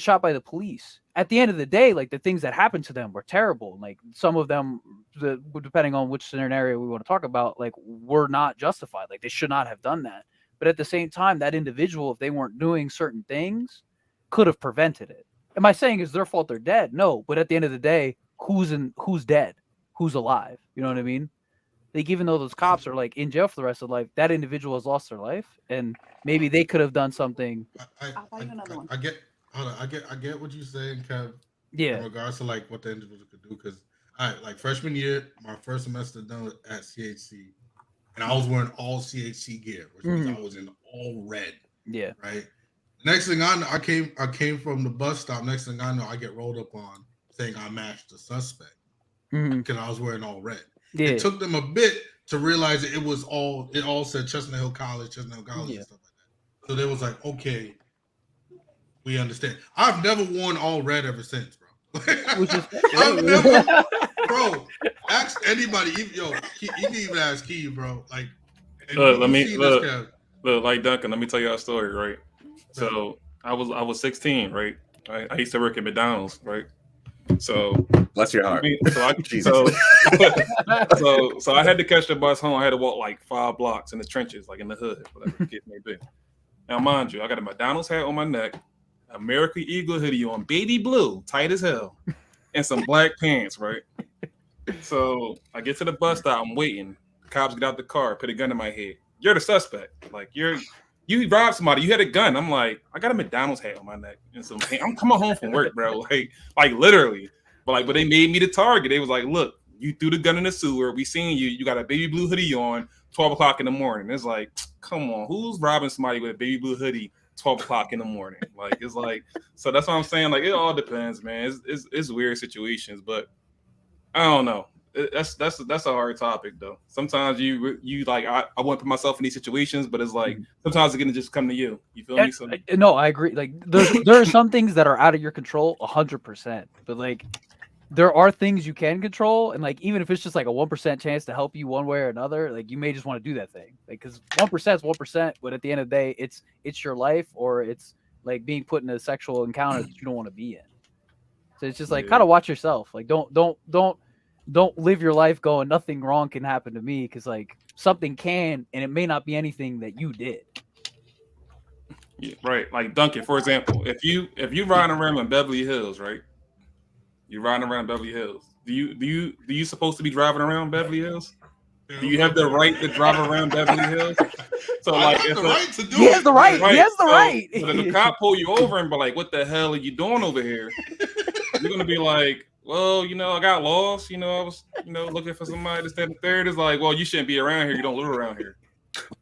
shot by the police. At the end of the day, like the things that happened to them were terrible. Like some of them, depending on which scenario we want to talk about, like were not justified. Like they should not have done that. But at the same time, that individual, if they weren't doing certain things, could have prevented it. Am I saying it's their fault they're dead? No. But at the end of the day, who's dead? Who's alive? You know what I mean? Like even though those cops are like in jail for the rest of life, that individual has lost their life, and maybe they could have done something. I get what you're saying, Kev. Yeah. In regards to like what the individual could do, because like freshman year, my first semester done at CHC, and I was wearing all CHC gear, which means I was in all red. Yeah. Right. Next thing I know, I came from the bus stop. Next thing I know, I get rolled up on saying I matched the suspect because I was wearing all red. Yeah. It took them a bit to realize that it all said Chestnut Hill College, and stuff like that. So they was like, okay, we understand. I've never worn all red ever since, bro. I've never, bro. Ask anybody, you can even ask Key, bro. Like, look, like Duncan. Let me tell you a story, right? So I was 16, right? I used to work at McDonald's, right? So bless your heart. So I had to catch the bus home. I had to walk like 5 blocks in the trenches, like in the hood, whatever the case may be. Now, mind you, I got a McDonald's hat on my neck, American Eagle hoodie on, baby blue, tight as hell, and some black pants, right? So I get to the bus stop. I'm waiting. The cops get out the car, put a gun in my head. You're the suspect. Like you robbed somebody. You had a gun. I'm like, I got a McDonald's hat on my neck and some pants. I'm coming home from work, bro. Like literally. But they made me the target. They was like, look, you threw the gun in the sewer. We seen you. You got a baby blue hoodie on. 12 o'clock in the morning. It's like, come on, who's robbing somebody with a baby blue hoodie 12 o'clock in the morning? Like, it's like, so that's what I'm saying. Like, it all depends, man. It's weird situations, but I don't know. That's a hard topic though. Sometimes you like I wouldn't put myself in these situations, but it's like sometimes it's gonna just come to you. You feel me? So, no, I agree. Like there are some things that are out of your control 100%, but like there are things you can control, and like even if it's just like a 1% chance to help you one way or another, like you may just want to do that thing, like because 1% is 1%, but at the end of the day, it's your life, or it's like being put in a sexual encounter that you don't want to be in. So it's just like kind of watch yourself. Like don't live your life going nothing wrong can happen to me, because like something can, and it may not be anything that you did. Yeah, right. Like Duncan, for example, if you riding around in Beverly Hills, right? You're riding around Beverly Hills. Do you supposed to be driving around Beverly Hills? Do you have the right to drive around Beverly Hills? So like, he has the right. He has the right. But if the cop pull you over and be like, "What the hell are you doing over here?" You're gonna be like, "Well, I got lost. I was, looking for somebody to stand third." It's like, well, you shouldn't be around here. You don't live around here.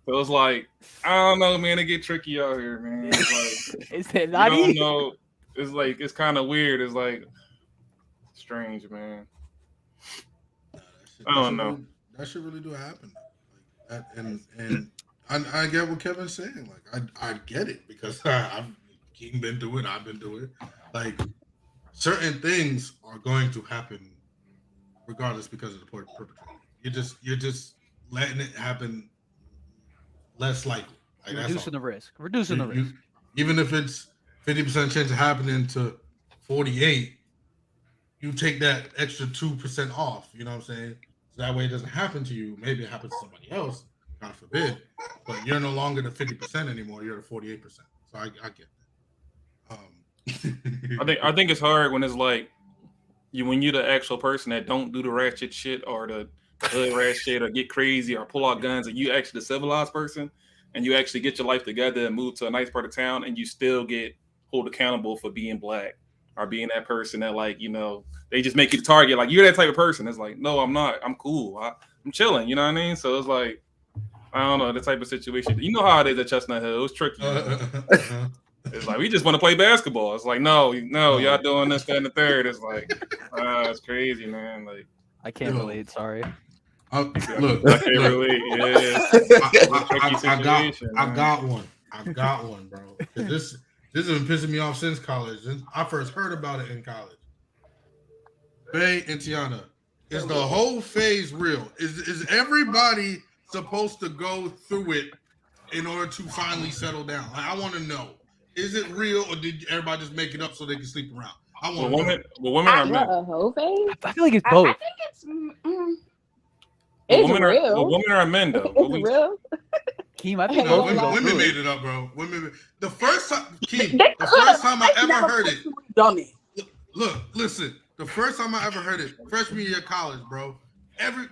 So it's like, I don't know, man. It get tricky out here, man. It's like, is it not I don't know. It's like it's kind of weird. It's like strange, man. I don't know. That should really do happen. Like that, and I get what Kevin's saying. Like I get it, because I've been through it. I've been through it. Like certain things are going to happen regardless, because of the perpetrator. You're just letting it happen less likely. Like, reducing the risk. Reducing the risk. Even if it's 50% chance of happening to 48, you take that extra 2% off. You know what I'm saying? So that way it doesn't happen to you. Maybe it happens to somebody else, God forbid. But you're no longer the 50% anymore. You're the 48%. So I get that. I think it's hard when it's like when you're the actual person that don't do the ratchet shit or the hood rat shit or get crazy or pull out guns, and you actually the civilized person, and you actually get your life together and move to a nice part of town, and you still get hold accountable for being black or being that person that, like, they just make you the target. Like, you're that type of person. It's like, no, I'm not. I'm cool. I'm chilling. You know what I mean? So it's like, I don't know, the type of situation. You know how it is at Chestnut Hill. It was tricky. It's like, we just want to play basketball. It's like, no, y'all doing this, that, and the third. It's like, it's crazy, man. Like, I can't relate. Sorry. Look, I can't relate. Yeah. I got one, bro. This has been pissing me off since college. I first heard about it in college. Faye and Tiana, is the whole phase real? Is everybody supposed to go through it in order to finally settle down? Like, I want to know. Is it real, or did everybody just make it up so they can sleep around? I want to know. Women are men. A whole phase? I feel like it's both. I think it's It's women real. Women are men, though. It's real. Keem, I think No, both of them women do made it up, bro. The first time, Keem, They the first time I ever never heard it. done it. Look, listen. The first time I ever heard it, freshman year of college, bro. I'm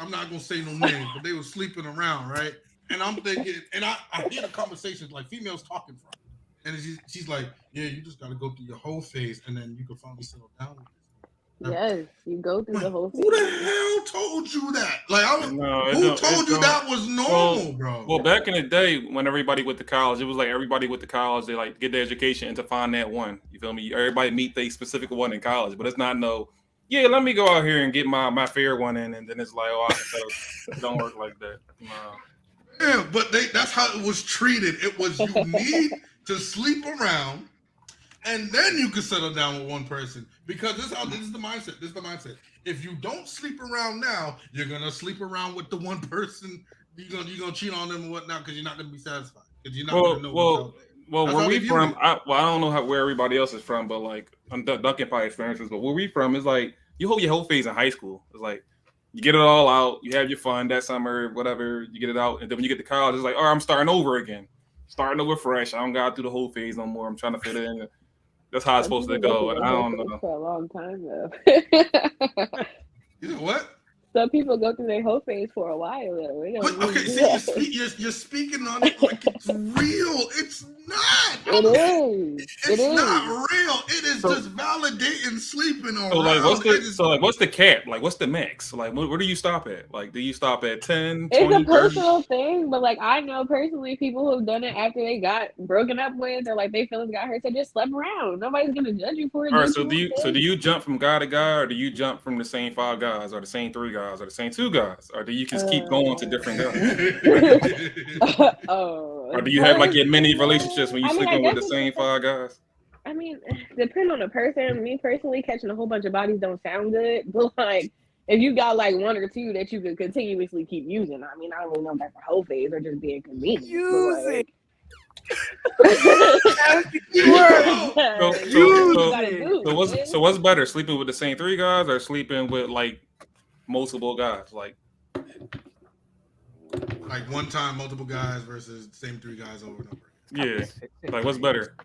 not gonna say no names, but they were sleeping around, right? And I'm thinking, and I hear the conversations like females talking from, and she's like, "Yeah, you just gotta go through your whole phase, and then you can finally settle down with this." Yes, you go through the whole thing. Who the hell told you that? Like, who told you that was normal, bro? Well, back in the day, when everybody went to college, it was like everybody went to college. They like get their education and to find that one. You feel me? Everybody meet their specific one in college, but it's not yeah, let me go out here and get my fair one in, and then it's like, oh, I can settle. It don't work like that. No. Yeah, but that's how it was treated. It was you need to sleep around, and then you can settle down with one person. Because this is the mindset. This is the mindset. If you don't sleep around now, you're gonna sleep around with the one person. You're gonna cheat on them and whatnot because you're not gonna be satisfied. Because you're not gonna know what's out there. Well, That's where how we they from, view I don't know where everybody else is from, but like Duncan probably experiences. But where we from is like you hold your whole phase in high school. It's like you get it all out, you have your fun that summer, whatever, you get it out, and then when you get to college, it's like, oh, I'm starting over again, starting over fresh. I don't got through the whole phase no more. I'm trying to fit in. That's how it's supposed to go, and I don't know. For a long time though. You know what? Some people go through their whole phase for a while though. They But, don't okay, really see, do that. you're speaking on it like it's real. It's not. It is. It's not real. It is just validating sleeping around. So like, what's the cap? Like, what's the max? Like, where do you stop at? Like, do you stop at 10, 20, It's a 30? personal thing, but like I know personally people who've done it after they got broken up with or like their feelings got hurt, so just slept around. Nobody's gonna judge you for it. All right, so do you jump from guy to guy, or do you jump from the same 5 guys, or the same 3 guys, or the same 2 guys, or do you just keep going to different guys? Or do you have like your many relationships when you sleeping with the same 5 guys? I mean, depending on the person. Me personally, catching a whole bunch of bodies don't sound good, but like if you got like 1 or 2 that you could continuously keep using, I mean, I don't really know if that's a whole phase or just being convenient. Use So what's better, sleeping with the same 3 guys or sleeping with like multiple guys? Like one time, multiple guys versus the same 3 guys over and over. Yeah, like what's better?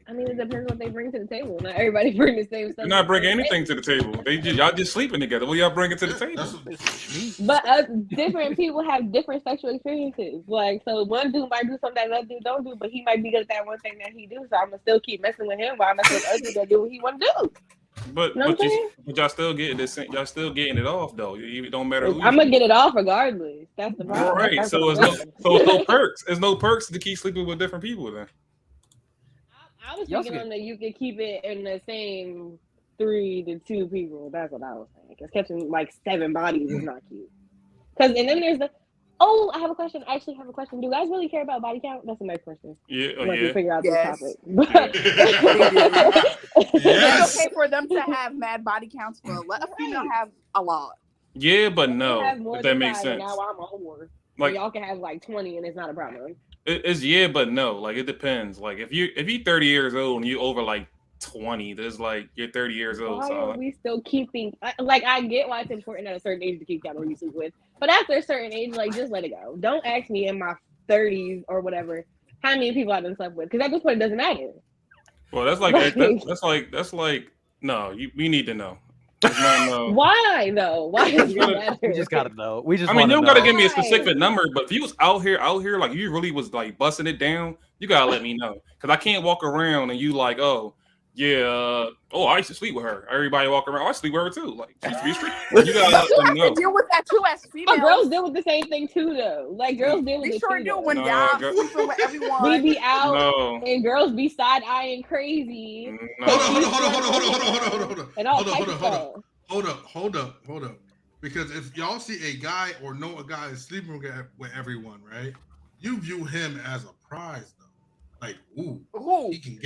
I mean, it depends what they bring to the table. Not everybody bring the same stuff. You're not bringing anything to the table. Y'all just sleeping together. What y'all bringing to the table? But different people have different sexual experiences. Like, so one dude might do something that another dude don't do, but he might be good at that one thing that he do. So I'm gonna still keep messing with him while I'm messing with other dudes that do what he want to do. But You know what I'm saying? y'all still getting this. Y'all still getting it off though. It don't matter. I'm gonna get it off regardless. That's the problem. All right. That's So what it's I'm no saying. perks. There's no perks to keep sleeping with different people then. I was thinking on that you could keep it in the same 3 to 2 people. That's what I was saying. Because catching like 7 bodies is not cute. And then there's the. Oh, I have a question. I actually have a question. Do you guys really care about body count? That's the next question. Yeah. Once you figure out Yes. this It's Yes. okay for them to have mad body counts, but let a female have a lot. Yeah, but no. Have more If that than makes 5, sense. and now I'm a whore. Like Y'all can have like 20 and it's not a problem. it's yeah, but no. Like it depends. Like if you're 30 years old and you over like 20, there's like you're 30 years old. Why So are we still keeping? Like, I get why it's important at a certain age to keep count who you sleep with, but after a certain age, like, just let it go. Don't ask me in my 30s or whatever how many people I've been slept with, because at this point it doesn't matter. well, that's like that's like no. We need to know. It's not no. Why though? Why does it matter? We just gotta know. We just. I mean, you don't wanna gotta give me a Why? specific number, but if you was out here, like you really was like busting it down, you gotta let me know, because I can't walk around and you like, oh yeah, I used to sleep with her. Everybody walk around, I sleep with her too. Like she used to be street. You gotta let You them have know. to deal with that too as But females. girls deal with the same thing too, though. Like, girls deal with We it sure too, do though. when No, y'all girl- sleeping with everyone. We be out No, and girls be side eyeing crazy no. Hold on. and all Hold on, types of stuff. Hold up. Because if y'all see a guy or know a guy is sleeping with everyone, right? You view him as a prize, though. Like, ooh, Who? he can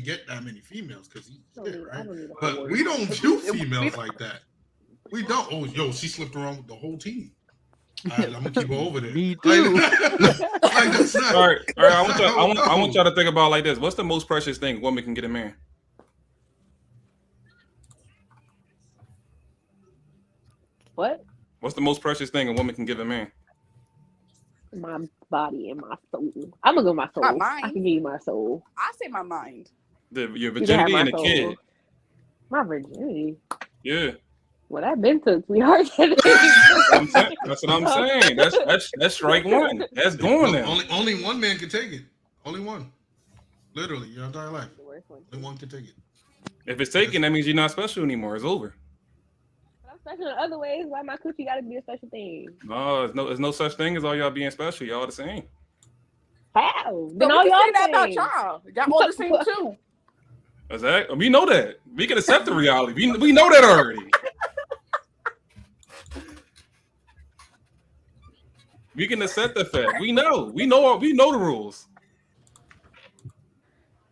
get that many females because he's I shit, don't right? need a But whore. we don't view females like that. We don't. Oh, yo, she slipped around with the whole team. I'm gonna keep her over there. Me too. Like that's not. All right. I want y'all to think about it like this. What's the most precious thing a woman can get a man? What? What's the most precious thing a woman can give a man? My body and my soul. I'm gonna go my soul. Not mine. I can give you my soul. I say my mind. Your You can have virginity my and a soul. kid. My virginity. Yeah. Well, that been took, sweetheart. That's what I'm saying. That's strike one. That's going there. Only one man can take it. Only one. Literally, your entire life. The worst one. Only one can take it. If it's taken, that means you're not special anymore. It's over. I'm special in other ways. Why my coochie gotta be a special thing? No, there's no such thing as all y'all being special. Y'all the same. How? So Then we all can y'all say that about things. y'all. Y'all all the same too. Exactly. We know that. We can accept the reality. We know that already. We can accept the fact. We know the rules.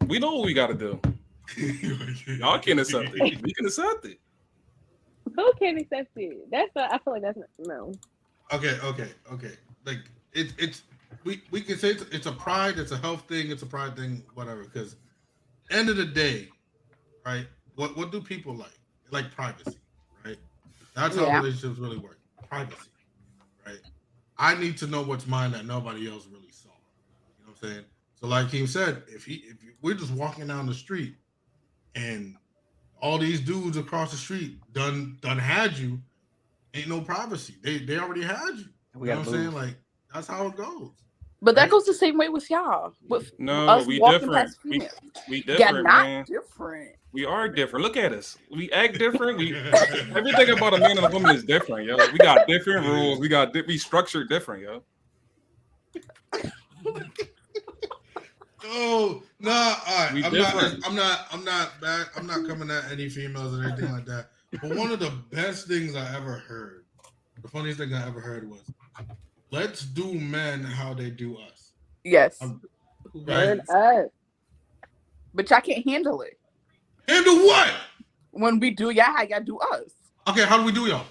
We know what we got to do. Y'all can't accept it. We can accept it. Who can accept it? I feel like that's not no. Okay. Like it's we can say it's a pride, it's a health thing, it's a pride thing, whatever. Because end of the day, right? What do people like? They like privacy, right? That's how relationships really work. Privacy, right? I need to know what's mine that nobody else really saw. You know what I'm saying? So, like Keem said, if we're just walking down the street and all these dudes across the street done had you, ain't no privacy. They already had you. You know what I'm saying? Like that's how it goes. But that goes the same way with y'all. With us we walking different. past females. We different, Yeah, not man. different. We are different. Look at us. We act different. Everything about a man and a woman is different, yo. We got different rules. We structured different, yo. Oh no! All right, I'm not bad. I'm not coming at any females or anything like that. But one of the best things I ever heard, the funniest thing I ever heard was, "Let's do men how they do us." Yes. Right? But y'all can't handle it. Handle what? When we do y'all, how y'all do us. Okay, how do we do y'all?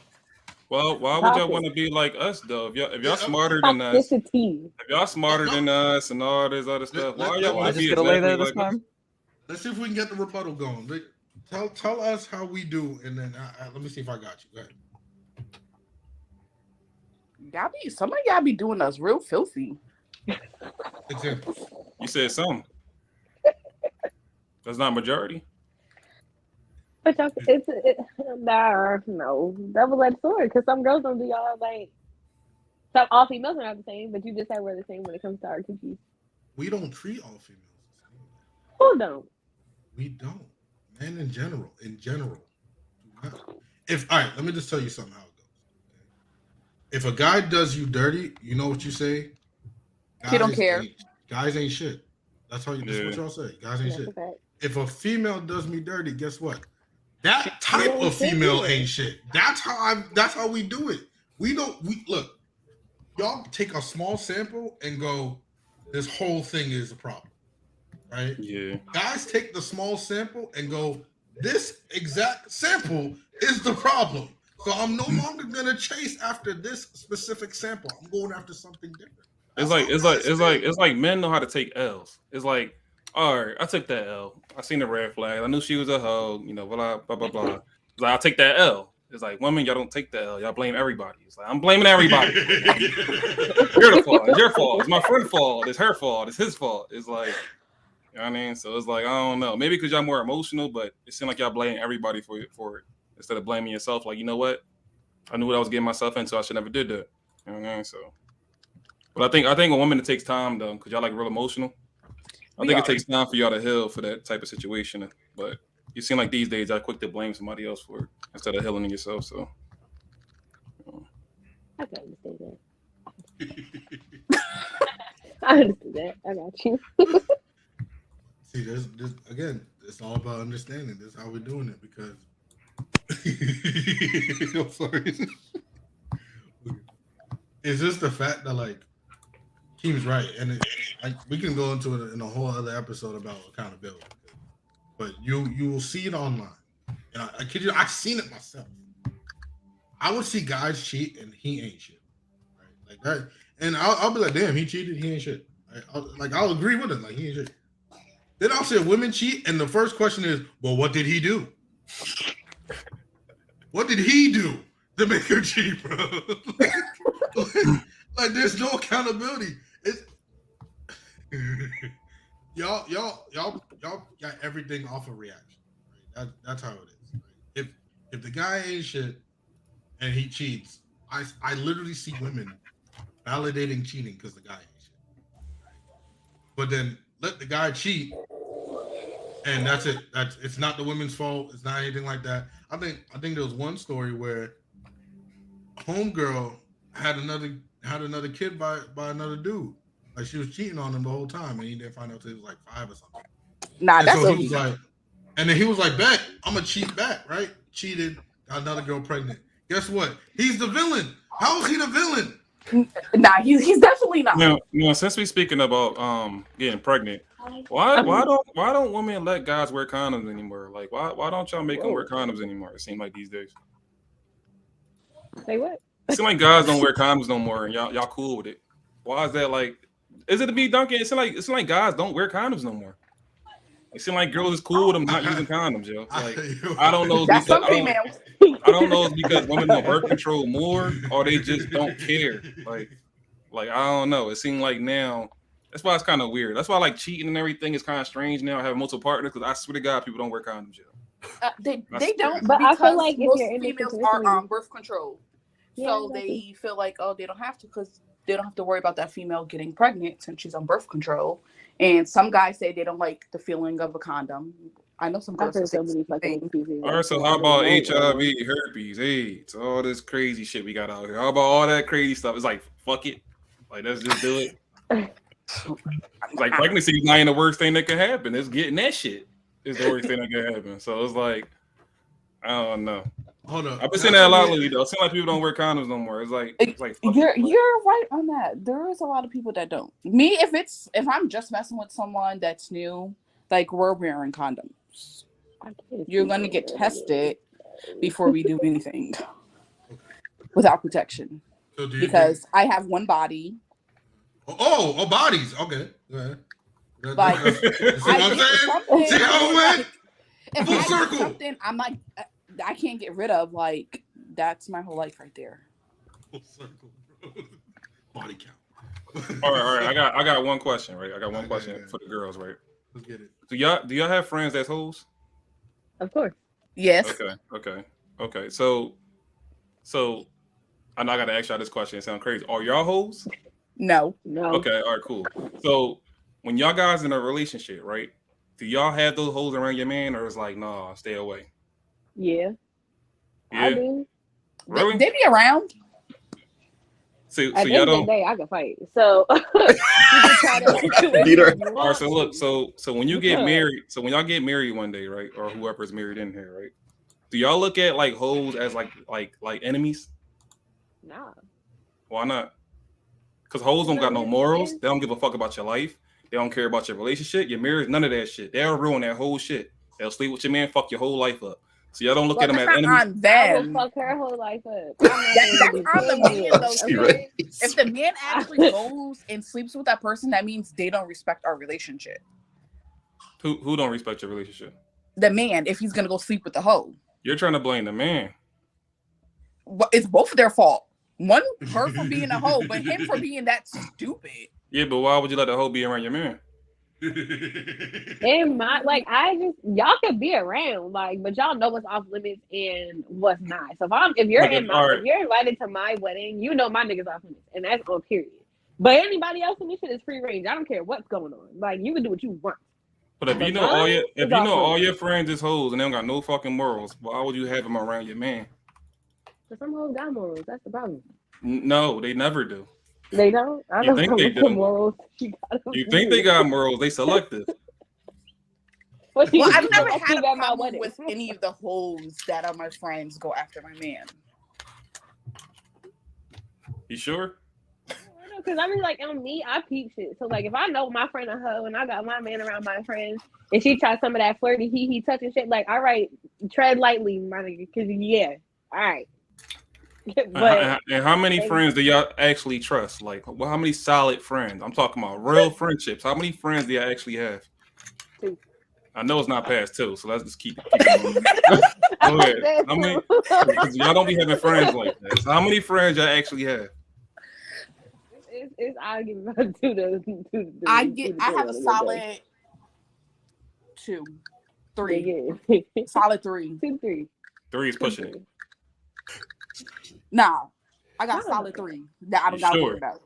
Well, why would y'all want to be like us though? If y'all smarter than us, if y'all smarter than us and all this other stuff, why y'all want to be exactly like us? Let's see if we can get the rebuttal going. Tell us how we do, and then let me see if I got you. Go ahead. Some of y'all be doing us real filthy. Examples. You said some. That's not majority. But no double-edged sword. Because some girls don't do y'all like. Some all females are not the same, but you just said we're the same when it comes to our cookies. We don't treat all females the same. Who don't? We don't. Men in general. Do not. All right, let me just tell you something how it goes. Okay? If a guy does you dirty, you know what you say? He don't care. Guys ain't shit. That's how that's what y'all say. Guys ain't shit. Okay. If a female does me dirty, guess what? That type of female ain't shit. That's how we do it. We look, y'all take a small sample and go, this whole thing is a problem. Right? Yeah. Guys take the small sample and go, this exact sample is the problem. So I'm no longer gonna chase after this specific sample. I'm going after something different. It's like men know how to take L's. It's like, all right, I took that L. I seen the red flag. I knew she was a hoe. You know, blah blah blah blah. It's like I'll take that L. It's like women, y'all don't take the L. Y'all blame everybody. It's like I'm blaming everybody. You're the fault. It's your fault. It's my friend's fault. It's her fault. It's his fault. It's like, you know what I mean? So it's like I don't know. Maybe because y'all more emotional, but it seemed like y'all blame everybody for it instead of blaming yourself. Like, you know what? I knew what I was getting myself into. I should never did that. You know what I mean? So, but I think a woman, it takes time though, because y'all like real emotional. I think it takes time for y'all to heal for that type of situation. But you seem like these days, y'all quick to blame somebody else for it instead of healing yourself. So, I can understand that. I understand that. I got you. See, this again, it's all about understanding. This is how we're doing it because I'm sorry. It's just the fact that like Keem's right, and we can go into it in a whole other episode about accountability. But you will see it online, and I kid you, I've seen it myself. I would see guys cheat, and he ain't shit, right? Like that, and I'll be like, damn, he cheated, he ain't shit. I'll agree with him, like he ain't shit. Then I'll say women cheat, and the first question is, well, what did he do? What did he do to make her cheat, bro? like, there's no accountability. It's y'all got everything off of reaction. Right? That's how it is. Right? If the guy ain't shit and he cheats, I literally see women validating cheating because the guy ain't shit. But then let the guy cheat, and that's it. It's not the women's fault. It's not anything like that. I think there was one story where homegirl had another kid by another dude. Like she was cheating on him the whole time, and he didn't find out until he was like 5 or something. Nah, and that's so okay. he was like, And then he was like, "Bet I'm gonna cheat back, right?" Cheated, got another girl pregnant. Guess what? He's the villain. How is he the villain? Nah, he's definitely not. Now, since we speaking about getting pregnant, why don't women let guys wear condoms anymore? Like why don't y'all make them wear condoms anymore? It seems like these days. Say what? It seems like guys don't wear condoms no more, and y'all cool with it. Why is that? Like, is it to be Duncan? It's like guys don't wear condoms no more. It seems like girls is cool with them not using condoms, yo. Like, I don't know. That's some I females. don't know if it's because women on birth control more, or they just don't care. Like I don't know. It seems like now. That's why it's kind of weird. That's why like cheating and everything is kind of strange now. Having multiple partners, because I swear to God, people don't wear condoms, yo. They don't, But I because feel like if most you're in the females situation- are on birth control, Yeah, so exactly. they feel like, oh, they don't have to because they don't have to worry about that female getting pregnant since she's on birth control. And some guys say they don't like the feeling of a condom. I know some I've girls who heard say so many the same fucking thing. excuses. All right, so how about HIV, herpes, AIDS, all this crazy shit we got out here? How about all that crazy stuff? It's like fuck it, like let's just do it. It's like pregnancy is not even the worst thing that can happen. It's getting that shit is the worst thing that can happen. So it's like I don't know. Hold up. I've been seeing that a lot lately though. It seems like people don't wear condoms no more. It's like fuck You're it. Like, you're right on that. There is a lot of people that don't. Me, if I'm just messing with someone that's new, like we're wearing condoms. You're gonna get tested before we do anything without protection. So do you Because I have one body. Oh, bodies. Okay. Go ahead. Like, See what I'm saying? See how it went? If Full I do circle. something I'm like I can't get rid of, like that's my whole life right there. Full circle, bro. Body count. all right. I got one question, right? I got one question for the girls, right? Let's get it. Do y'all have friends that's hoes? Of course. Yes. Okay. So I know I gotta ask y'all this question. It sounds crazy. Are y'all hoes? No. Okay, all right, cool. So when y'all guys in a relationship, right? Do y'all have those hoes around your man, or it's like, nah, stay away? Yeah. I Yeah, do. really? They be around. So At the y'all end of the don't. day, I can fight. So you can try to Beat her. All right, so look, so when you get married, so when y'all get married one day, right, or whoever's married in here, right? Do y'all look at like hoes as like enemies? Nah. Why not? Because hoes don't got no morals. They don't give a fuck about your life. They don't care about your relationship, your marriage, none of that shit. They'll ruin that whole shit. They'll sleep with your man, fuck your whole life up. So y'all don't look at them as That's enemies. not on I will them. fuck her whole life up. That's on the man, though. She right. If the man actually goes and sleeps with that person, that means they don't respect our relationship. Who don't respect your relationship? The man, if he's gonna go sleep with the hoe, You're trying to blame the man. it's both of their fault. One, her for being a hoe, but him for being that stupid. Yeah, but why would you let the hoe be around your man? And my y'all could be around, like, but y'all know what's off limits and what's not. So if you're invited to my wedding, you know my niggas off limits, and that's on period. But anybody else in this shit is free range. I don't care what's going on. Like, you can do what you want. But if you know all your friends is hoes and they don't got no fucking morals, why would you have them around your man? But some hoes got morals. That's the problem. No, they never do. They don't. I You don't think know they what do? morals. You think they got morals? They selective. Well, I've never had got a my problem wedding. with any of the hoes that are my friends go after my man. You sure? Because I mean, like, on me, I peep shit. So, like, if I know my friend a hoe and I got my man around my friends and she tries some of that flirty he touching shit, like, all right, tread lightly, my nigga. Because, yeah, all right. But and how many friends do y'all actually trust? Like, well, how many solid friends? I'm talking about real friendships. How many friends do y'all actually have? 2. I know it's not past 2, so let's just keep it. Go ahead. How many? Because y'all don't be having friends like that. So how many friends y'all actually have? It's arguing about 2 to I have a solid 2, 3. Solid 3. 2, 3. 3 is pushing it. Nah, I got solid 3 that I don't got to worry about.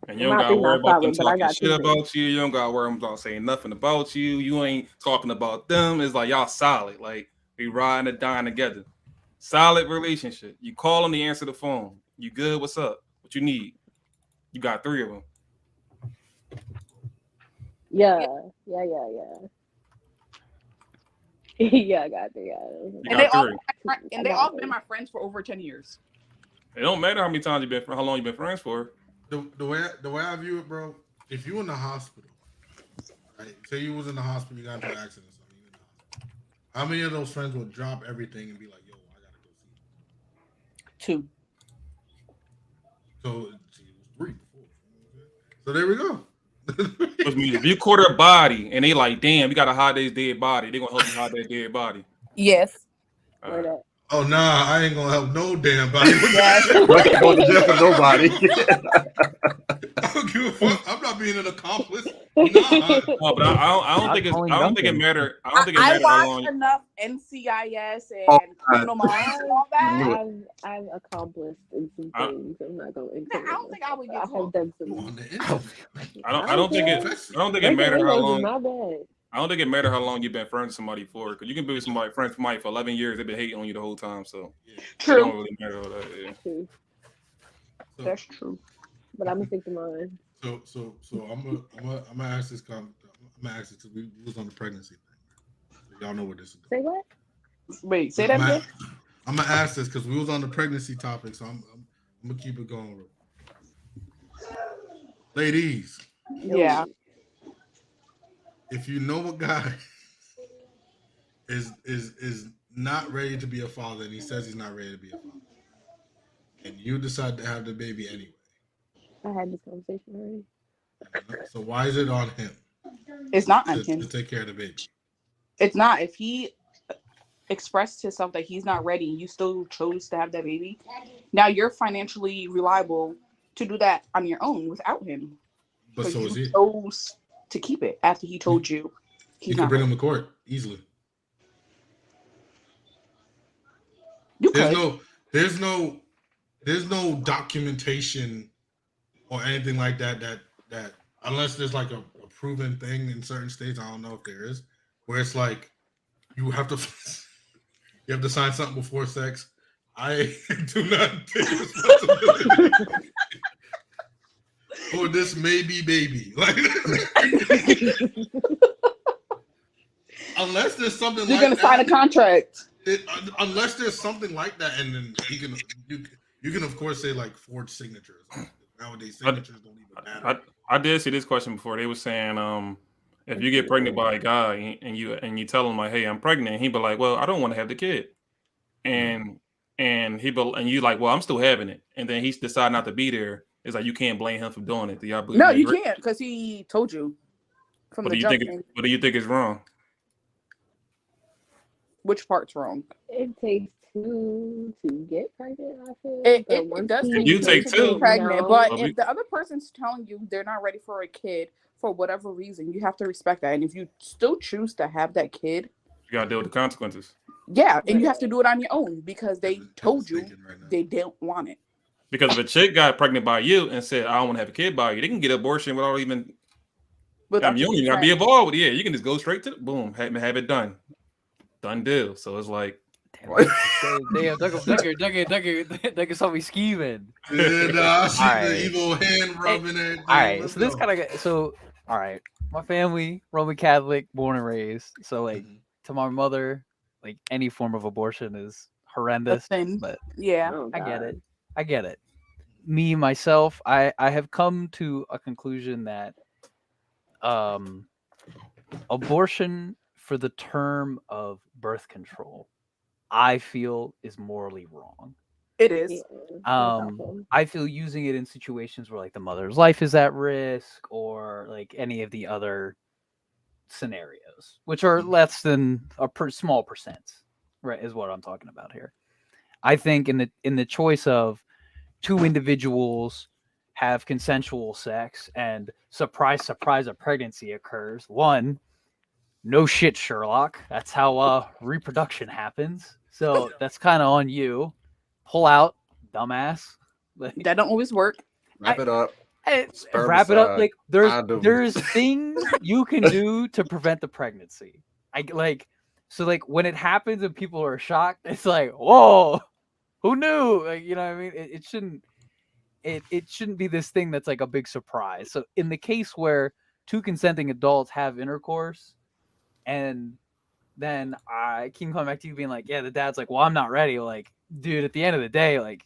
And you don't gotta worry about them talking shit about you. You don't gotta worry about saying nothing about you. You ain't talking about them. It's like y'all solid. Like we riding and dying together. Solid relationship. You call them, they answer the phone. You good? What's up? What you need? You got 3 of them. Yeah. Yeah, I got 3 items. You And they got all three. and they all been my friends for over 10 years. It don't matter how many times you've been, how long you've been friends for. The way I view it, bro. If you in the hospital, right? Say you was in the hospital, you got into an accident or something. You in the hospital. How many of those friends would drop everything and be like, "Yo, I gotta go see you"? 2. So see, it was 3 before. So there we go. Which means if you caught her body and they like, damn, we gotta hide this dead body, they gonna help you hide that dead body. Yes. Word up. Oh nah, I ain't gonna help no damn body. Yes. I'm not gonna go to jail for nobody. I don't give a fuck. I'm not being an accomplice. Nah. No, but I don't Not think it's, calling I don't think it Duncan. matter. I don't think it I matter how watched long. enough NCIS and Oh, Criminal Minds and all that. I've accomplished in some I- things. I'm not going to. I don't think I would get I have caught. done You some. on the internet. I don't think it. I don't think it Breaking matter how windows is long. my bad. I don't think it matter how long you've been friends with somebody for, because you can be with somebody friends with somebody for 11 years. They've been hating on you the whole time, so it True. don't really matter all that. Yeah. True. So, That's true. But I'm gonna stick to mine. so I'm gonna ask this. I'm gonna ask this because we was on the pregnancy thing. So y'all know what this is. Say what? Wait, say that again. I'm gonna ask this because we was on the pregnancy topic, so I'm gonna keep it going. Ladies, Yeah. if you know a guy is not ready to be a father and he says he's not ready to be a father, and you decide to have the baby anyway, I had this conversation already. so why is it on him It's not on to him. take care of the baby? It's not. If he expressed to himself that he's not ready and you still chose to have that baby, now you're financially reliable to do that on your own without him. But so you is he. chose to keep it after he told you You he's could not bring ready. him to court easily. You There's could. no documentation or anything like that unless there's like a proven thing in certain states. I don't know if there is, where it's like you have to sign something before sex. I do not take responsibility for this maybe baby. Like unless there's something You're like gonna that, sign a contract. unless there's something like that, and then you can of course say like forged signatures. Nowadays, signatures don't even matter. I did see this question before. They were saying, if you get pregnant by a guy and you tell him like, hey, I'm pregnant, he'd be like, well, I don't want to have the kid, and you like, well, I'm still having it, and then he's decided not to be there. It's like you can't blame him for doing it. Do y'all believe No, that? you can't because he told you from What the do you jump. think? What do you think is wrong? Which part's wrong? It takes 2 to get pregnant. I feel. It But once does he take You two take to two. get pregnant, No. but Well, if the other person's telling you they're not ready for a kid for whatever reason, you have to respect that. And if you still choose to have that kid, You gotta deal with the consequences. yeah, and you have to do it on your own because they told you Thinking right now. they don't want it. Because if a chick got pregnant by you and said, I don't want to have a kid by you, they can get an abortion without even. Without You don't even gotta be consent. involved with it. Yeah, you can just go straight to the boom, have it done. Done deal. So it's like, Damn, Duncan saw me scheming. Yeah, nah, I see Alright. the evil hand rubbing it. All right, so this kind of all right. My family, Roman Catholic, born and raised. So like to my mother, like any form of abortion is horrendous. sin. But Yeah. Oh, I get God. it. I get it. Me myself, I have come to a conclusion that abortion for the term of birth control, I feel is morally wrong. It is. Yeah, that's Um, awful. I feel using it in situations where like the mother's life is at risk or like any of the other scenarios, which are less than a small percent, right, is what I'm talking about here. I think in the choice of two individuals have consensual sex and surprise, surprise, a pregnancy occurs. One, no shit, Sherlock. That's how reproduction happens. So that's kind of on you. Pull out, dumbass. Like, That don't always work. Wrap it up. wrap it up. Spermicide, Like condom. there's things you can do to prevent the pregnancy. So when it happens and people are shocked, it's like, whoa, who knew? Like, you know what I mean? It shouldn't. It shouldn't be this thing that's like a big surprise. So in the case where two consenting adults have intercourse and then I keep coming back to you being like, yeah, the dad's like, well, I'm not ready. Like, dude, at the end of the day, like,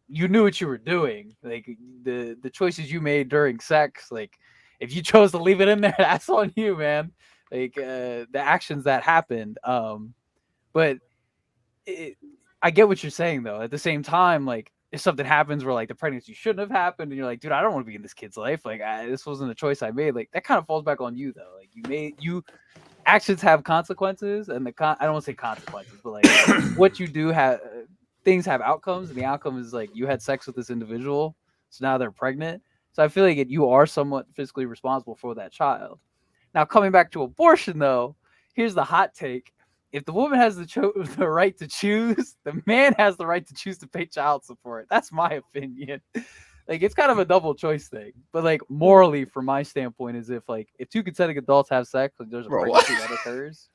you knew what you were doing. Like, the choices you made during sex, like, if you chose to leave it in there, that's on you, man. Like, the actions that happened. But I get what you're saying, though. At the same time, like, if something happens where, like, the pregnancy shouldn't have happened, and you're like, dude, I don't want to be in this kid's life. Like, this wasn't a choice I made. Like, that kind of falls back on you, though. Like, actions have consequences, and I don't want to say consequences, but like what you do have things have outcomes, and the outcome is like you had sex with this individual, so now they're pregnant. So I feel like you are somewhat fiscally responsible for that child. Now, coming back to abortion, though, here's the hot take: if the woman has the right to choose, the man has the right to choose to pay child support. That's my opinion. Like, it's kind of a double choice thing, but like morally, from my standpoint, is if two consenting adults have sex, like there's a pregnancy that occurs,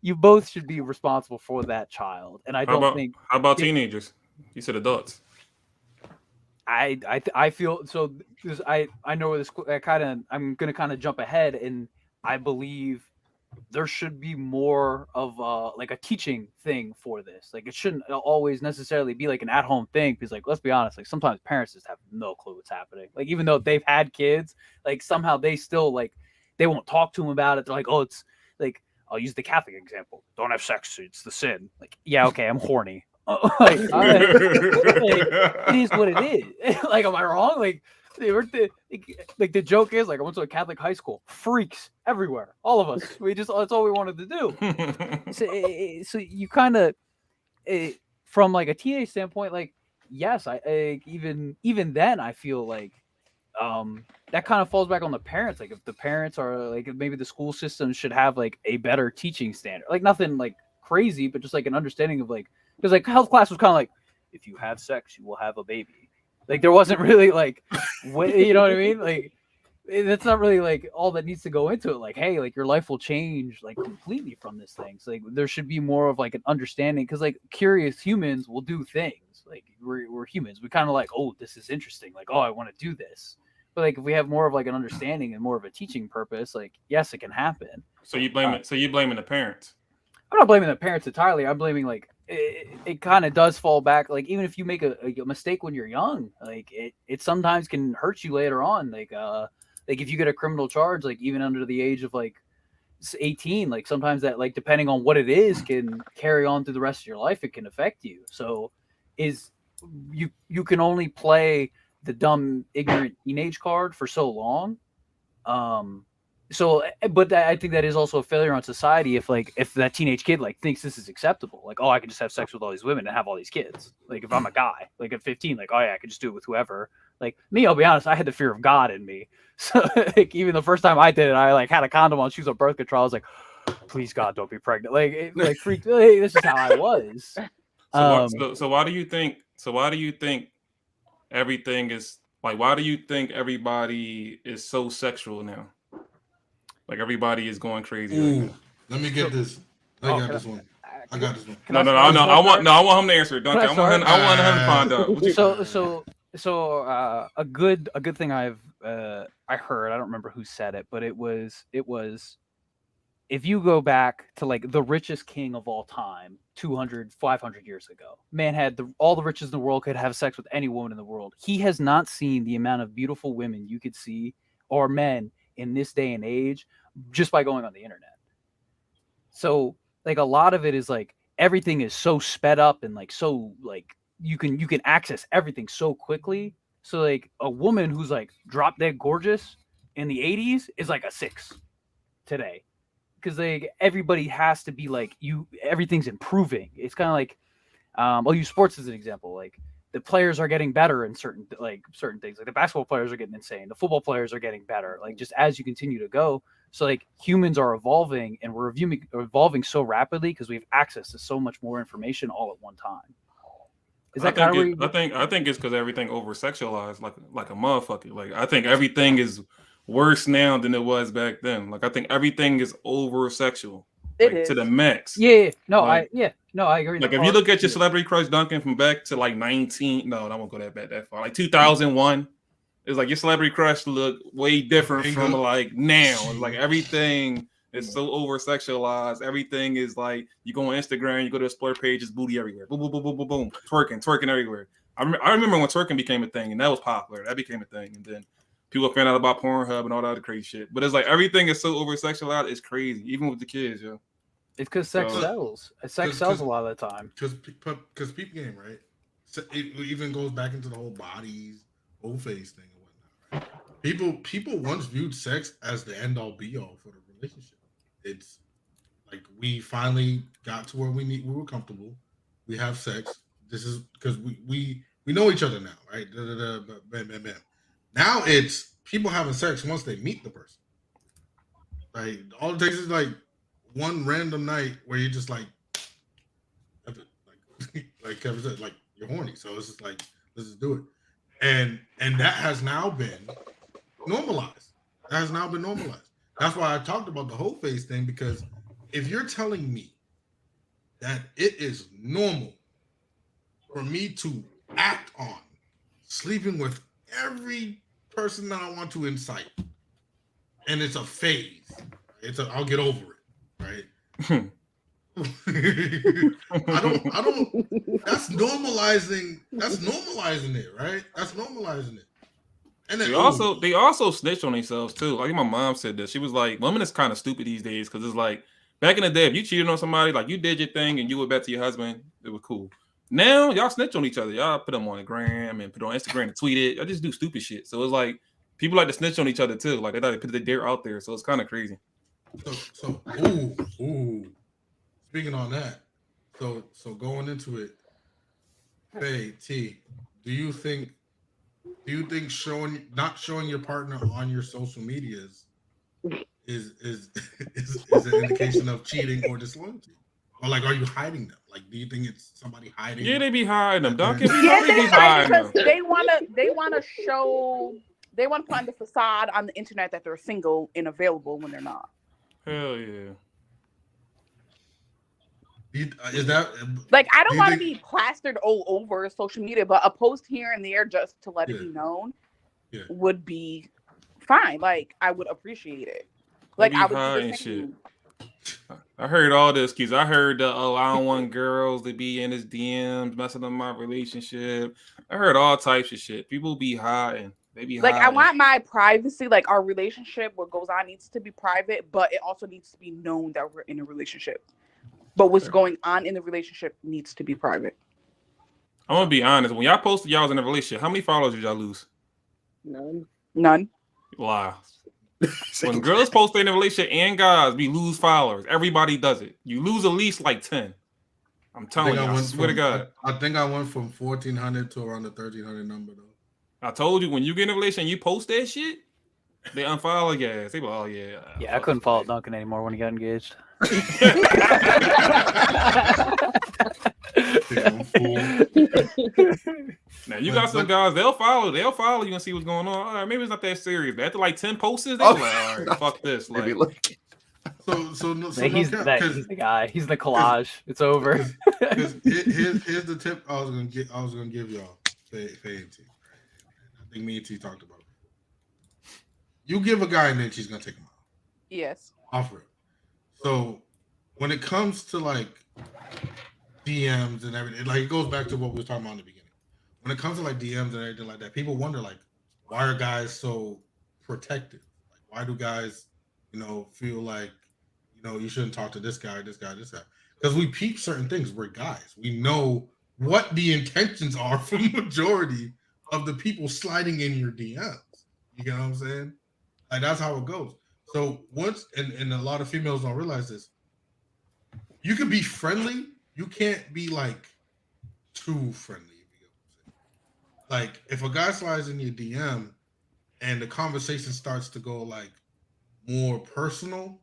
you both should be responsible for that child. And I don't think. How about teenagers? You said adults. I feel so. I know where this I'm gonna kind of jump ahead, and I believe there should be more of like a teaching thing for this. Like, it shouldn't always necessarily be like an at-home thing, because like, let's be honest, like sometimes parents just have no clue what's happening. Like, even though they've had kids, like somehow they still like they won't talk to them about it. They're like, oh, it's like, I'll use the Catholic example. Don't have sex, it's the sin. Like, yeah, okay, I'm horny. Like, it is what it is. Like, am I wrong? Like, the joke is like, I went to a Catholic high school. Freaks everywhere, all of us. That's all we wanted to do. So you kind of, from like a teenage standpoint, like, yes, I even then I feel like that kind of falls back on the parents. Like, if the parents are like, maybe the school system should have like a better teaching standard. Like, nothing like crazy, but just like an understanding of like, because like health class was kind of like, if you have sex, you will have a baby. Like, there wasn't really like, you know what I mean? Like, that's not really like all that needs to go into it. Like, hey, like your life will change like completely from this thing. So like, there should be more of like an understanding, because like curious humans will do things. Like, we're humans. We kind of like, oh, this is interesting. Like, oh, I want to do this. But like, if we have more of like an understanding and more of a teaching purpose, like, yes, it can happen. So you blame it. So you blaming the parents? I'm not blaming the parents entirely. I'm blaming like it kind of does fall back. Like, even if you make a mistake when you're young, like it sometimes can hurt you later on. Like if you get a criminal charge, like even under the age of like 18, like sometimes that, like, depending on what it is, can carry on through the rest of your life. It can affect you. So you can only play the dumb, ignorant teenage card for so long. But I think that is also a failure on society if that teenage kid like thinks this is acceptable. Like, oh, I can just have sex with all these women and have all these kids. Like, if I'm a guy, like at 15, like, oh yeah, I can just do it with whoever. Like me, I'll be honest, I had the fear of God in me. So like, even the first time I did it, I like had a condom on, shoes on birth control. I was like, please God, don't be pregnant. Like, it like freaked. Like, this is how I was. So why do you think? So why do you think everything is like? Why do you think everybody is so sexual now? Like, everybody is going crazy. Ooh, let me get this. I got this one. No. I want him to answer it. I want him to find out. So a good thing I heard, I don't remember who said it, but it was if you go back to like the richest king of all time, 200, 500 years ago, man had all the riches in the world, could have sex with any woman in the world. He has not seen the amount of beautiful women you could see, or men, in this day and age, just by going on the internet. So like, a lot of it is like, everything is so sped up, and like, so like you can access everything so quickly. So like, a woman who's like drop dead gorgeous in the 80s is like a 6 today, because like everybody has to be like, everything's improving. It's kind of like, I'll use sports as an example. Like, the players are getting better in certain things. Like, the basketball players are getting insane. The football players are getting better. Like, just as you continue to go. So like, humans are evolving, and we're evolving so rapidly because we have access to so much more information all at one time. Is that kind of? I think it's because everything over sexualized, like a motherfucker. Like, I think everything is worse now than it was back then. Like, I think everything is over sexual. It is to the max. Yeah. No, I agree. Like, if you look at your celebrity crush Duncan from back to like 19, no, I won't go that far. Like 2001, It's like your celebrity crush look way different from Bingo. like now. It's like everything is so over sexualized. Everything is like you go on Instagram, you go to explore page, it's booty everywhere. Boom, boom, boom, boom, boom, boom. Twerking everywhere. I remember when twerking became a thing and that was popular. That became a thing. And then people found out about Pornhub and all that other crazy shit. But it's like everything is so over sexualized, it's crazy, even with the kids, yo. It's because sex So- sells. Sex sells a lot of the time. Because peep game, right? So it even goes back into the whole bodies, whole face thing and whatnot. Right? People once viewed sex as the end all be all for the relationship. It's like we finally got to where we were comfortable. We have sex. This is because we know each other now, right? Bam, bam, bam. Now it's people having sex once they meet the person. Right? All it takes is like one random night where you're just like like Kevin said, like you're horny. So it's just like, let's just do it. And that has now been normalized. That has now been normalized. That's why I talked about the whole face thing, because if you're telling me that it is normal for me to act on sleeping with every person that I want to incite, and it's a phase, I'll get over it, right? I don't that's normalizing it, right? That's normalizing it. And then They also snitch on themselves too. Like my mom said this. She was like, women is kind of stupid these days because it's like back in the day, if you cheated on somebody, like you did your thing and you went back to your husband, it was cool. Now y'all snitch on each other. Y'all put them on the gram and put it on Instagram and tweet it. Y'all just do stupid shit. So it's like people like to snitch on each other too. Like they like to put their dare out there. So it's kind of crazy. So speaking on that, so going into it, Faye T, do you think not showing your partner on your social medias is an indication of cheating or disloyalty? Or like, are you hiding them? Like, do you think it's somebody hiding? Yeah, they be hiding them. Duncan, Yeah, they they be hide hiding because them. they wanna show, they want to put on the facade on the internet that they're single and available when they're not. Hell yeah. Is that Like, I Do don't you want to think- be plastered all over social media, but a post here and there just to let it be known would be fine. Like, I would appreciate it. Like, be I would do hiding the shit. same. I heard all this because I heard I don't want girls to be in his DMs, messing up my relationship. I heard all types of shit. People be hiding. They be Like, I hiding. want my privacy. Like, our relationship, what goes on needs to be private, but it also needs to be known that we're in a relationship. But what's going on in the relationship needs to be private. I'm gonna be honest. When y'all posted y'all was in a relationship, how many followers did y'all lose? None. Lie. When girls post they in a relationship and guys, we lose followers. Everybody does it. You lose at least like 10. I'm telling you. I swear to God. I think I went from 1,400 to around the 1,300 number though. I told you when you get in a relationship and you post that shit, they unfollow your ass. They be like, oh yeah. Yeah, I couldn't follow Duncan anymore when he got engaged. Damn fool. Now you got some guys, they'll follow you and see what's going on. All right, maybe it's not that serious. But after like 10 posts, they be like, all right, fuck this. They be Like, He's the guy. He's the collage. It's over. Because here's the tip I was gonna give y'all. Faye and T. I think me and T talked about it. You give a guy an inch, he's gonna take him out. Yes. Offer it. So when it comes to like DMs and everything, like it goes back to what we were talking about in the beginning. When it comes to like DMs and everything like that, people wonder like, why are guys so protective? Like, why do guys, feel like, you shouldn't talk to this guy? Because we peep certain things. We're guys. We know what the intentions are for the majority of the people sliding in your DMs. You get what I'm saying? Like that's how it goes. So once, and a lot of females don't realize this, you can be friendly. You can't be like too friendly. Like if a guy slides in your DM and the conversation starts to go like more personal,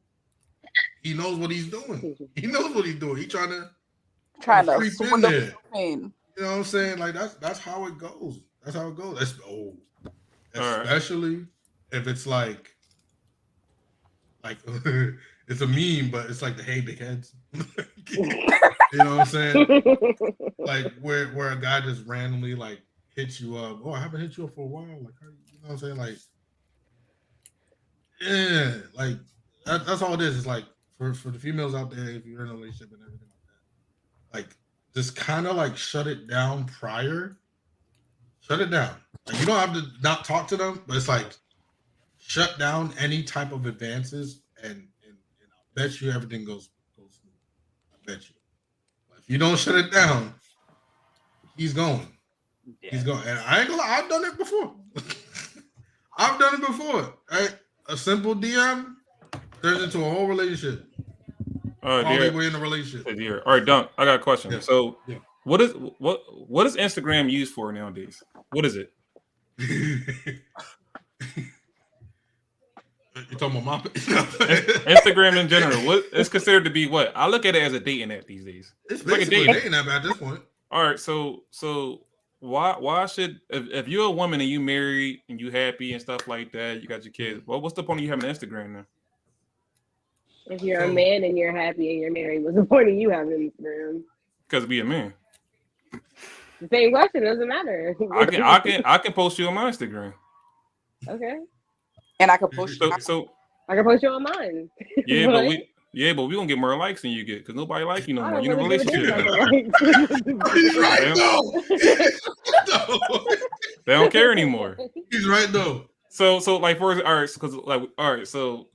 he knows what he's doing. He knows what he's doing. He's trying to creep in there. You know what I'm saying? Like that's how it goes. That's how it goes. Especially if it's like it's a meme, but it's like the hey big heads. You know what I'm saying? Like where a guy just randomly like hits you up. Oh, I haven't hit you up for a while. Like, how you You know what I'm saying? Like, yeah, like that's all it is. It's like for the females out there, if you're in a relationship and everything like that, like just kind of like shut it down prior. Shut it down. Like, you don't have to not talk to them, but it's like shut down any type of advances, and I bet you everything goes smooth. I bet you. But if you don't shut it down, he's going. He's going. And I ain't gonna lie, I've done it before. I've done it before. Right? A simple DM turns into a whole relationship. All All the right, way in a relationship. dear. All right, Dunk. I got a question. Yeah. So, Yeah. what is Instagram used for nowadays? What is it? You talking about my Instagram in general. What it's considered to be? What I look at it as a dating app these days. It's like a basically date. dating app at this point. All right, so why should if you're a woman and you married and you happy and stuff like that, you got your kids. Well, what's the point of you having an Instagram now? If you're a man and you're happy and you're married, what's the point of you having Instagram? Because be a man. The same question, doesn't matter. I can post you on my Instagram. Okay. And I could push. So I can post you on mine. yeah, What? but we gonna get more likes than you get because nobody like you no I more. don't You in a really give a relationship. damn about the likes. He's right though. They don't care anymore. He's right though. So like for all right, because like all right, so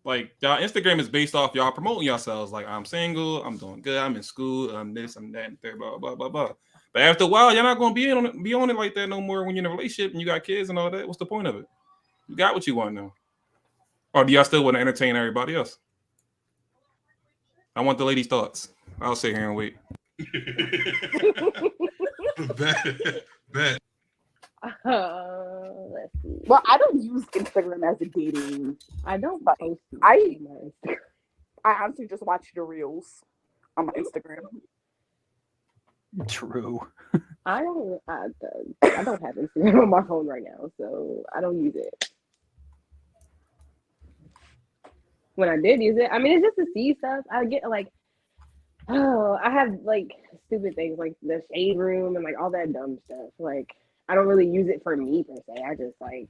like y'all Instagram is based off y'all promoting yourselves. Like I'm single, I'm doing good, I'm in school, I'm this, I'm that, and third, blah blah blah blah. But after a while, you're not gonna be on it like that no more when you're in a relationship and you got kids and all that. What's the point of it? You got what you want now. Or do y'all still want to entertain everybody else? I want the ladies' thoughts. I'll sit here and wait. Bet. Let's see. Well, I don't use Instagram as a dating. I don't But post. I- on my Instagram. I honestly just watch the reels on my Instagram. True. I don't have Instagram on my phone right now, so I don't use it. When I did use it, I mean, it's just to see stuff. I get like, I have like stupid things like the shade room and like all that dumb stuff. Like, I don't really use it for me per se. I just like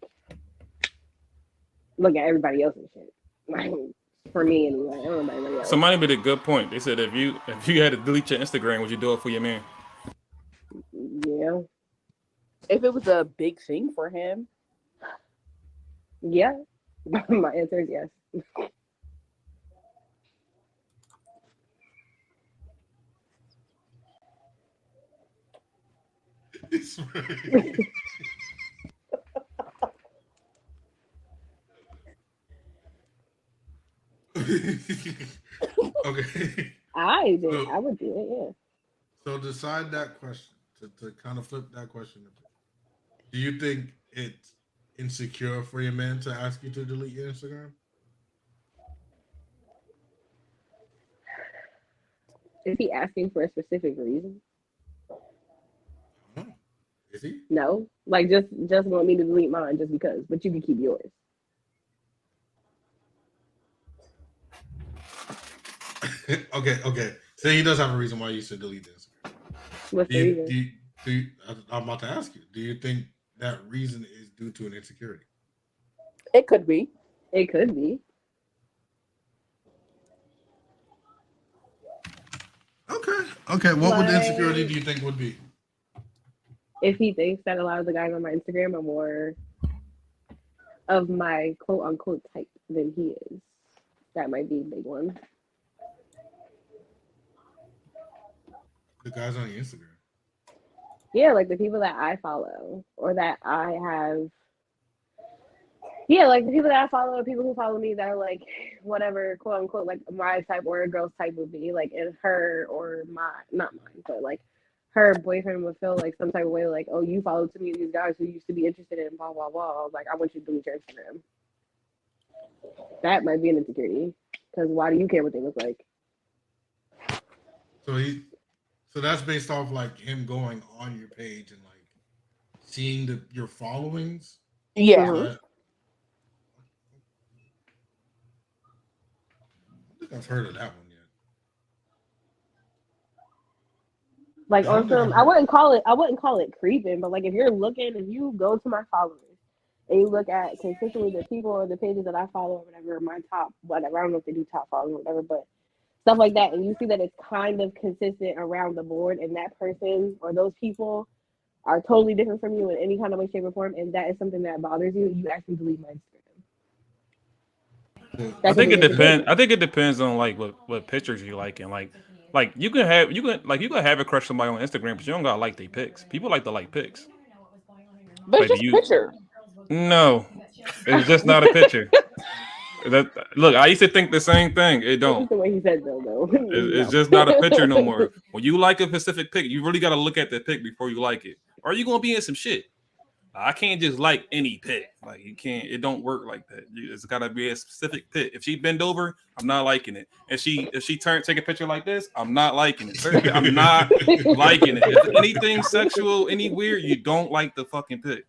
look at everybody else's shit. Like for me anyway. I don't know about anybody else. Somebody made a good point. They said if you had to delete your Instagram, would you do it for your man? Yeah. If it was a big thing for him, Yeah. My answer is yes. He's right. Okay. I did. So- I would do it, yeah. So decide that question to kind of flip that question. Do you think it's insecure for your man to ask you to delete your Instagram? Is he asking for a specific reason? Oh, is he? No. Like just want me to delete mine just because, but you can keep yours. Okay. So he does have a reason why you should delete the Instagram. What's the reason? I'm about to ask you. Do you think that reason is due to an insecurity? it could be. It could be. Okay. What would the Like- insecurity do you think would be? If he thinks that a lot of the guys on my Instagram are more of my quote unquote type than he is. That might be a big one. The guys on your Instagram. Yeah, like the people that I follow or that I have. Yeah, like the people that I follow, people who follow me that are like whatever, quote unquote, like my type or a girl's type would be like, and her or not mine, but like her boyfriend would feel like some type of way, like, oh, you followed too many of these guys who used to be interested in blah blah blah. I was like, I want you to delete your Instagram. That might be an insecurity, because why do you care what they look like? So that's based off like him going on your page and like seeing your followings. Yeah. Uh-huh. Right? I think I've heard of that one yet. Like Yeah, on some, I wouldn't call it creeping, but like if you're looking, if you go to my followers and you look at consistently the people or the pages that I follow or whatever, my top whatever, I don't know if they do top following or whatever, but stuff like that, and you see that it's kind of consistent around the board, and that person or those people are totally different from you in any kind of way, shape, or form, and that is something that bothers you, you actually delete my Instagram. I think it depends. I think it depends on like what pictures you like, and like you can have a crush on somebody on Instagram, but you don't gotta like their pics. People like to like pics. But Like, it's just a picture. No, it's just not a picture. Look, I used to think the same thing. It don't. That's the way he said though. It's just not a picture no more. When you like a specific pic, you really got to look at the pic before you like it. Or you gonna be in some shit. I can't just like any pic. Like you can't. It don't work like that. It's got to be a specific pic. If she bend over, I'm not liking it. If she take a picture like this, I'm not liking it. I'm not liking it. If anything sexual, any weird, you don't like the fucking pic.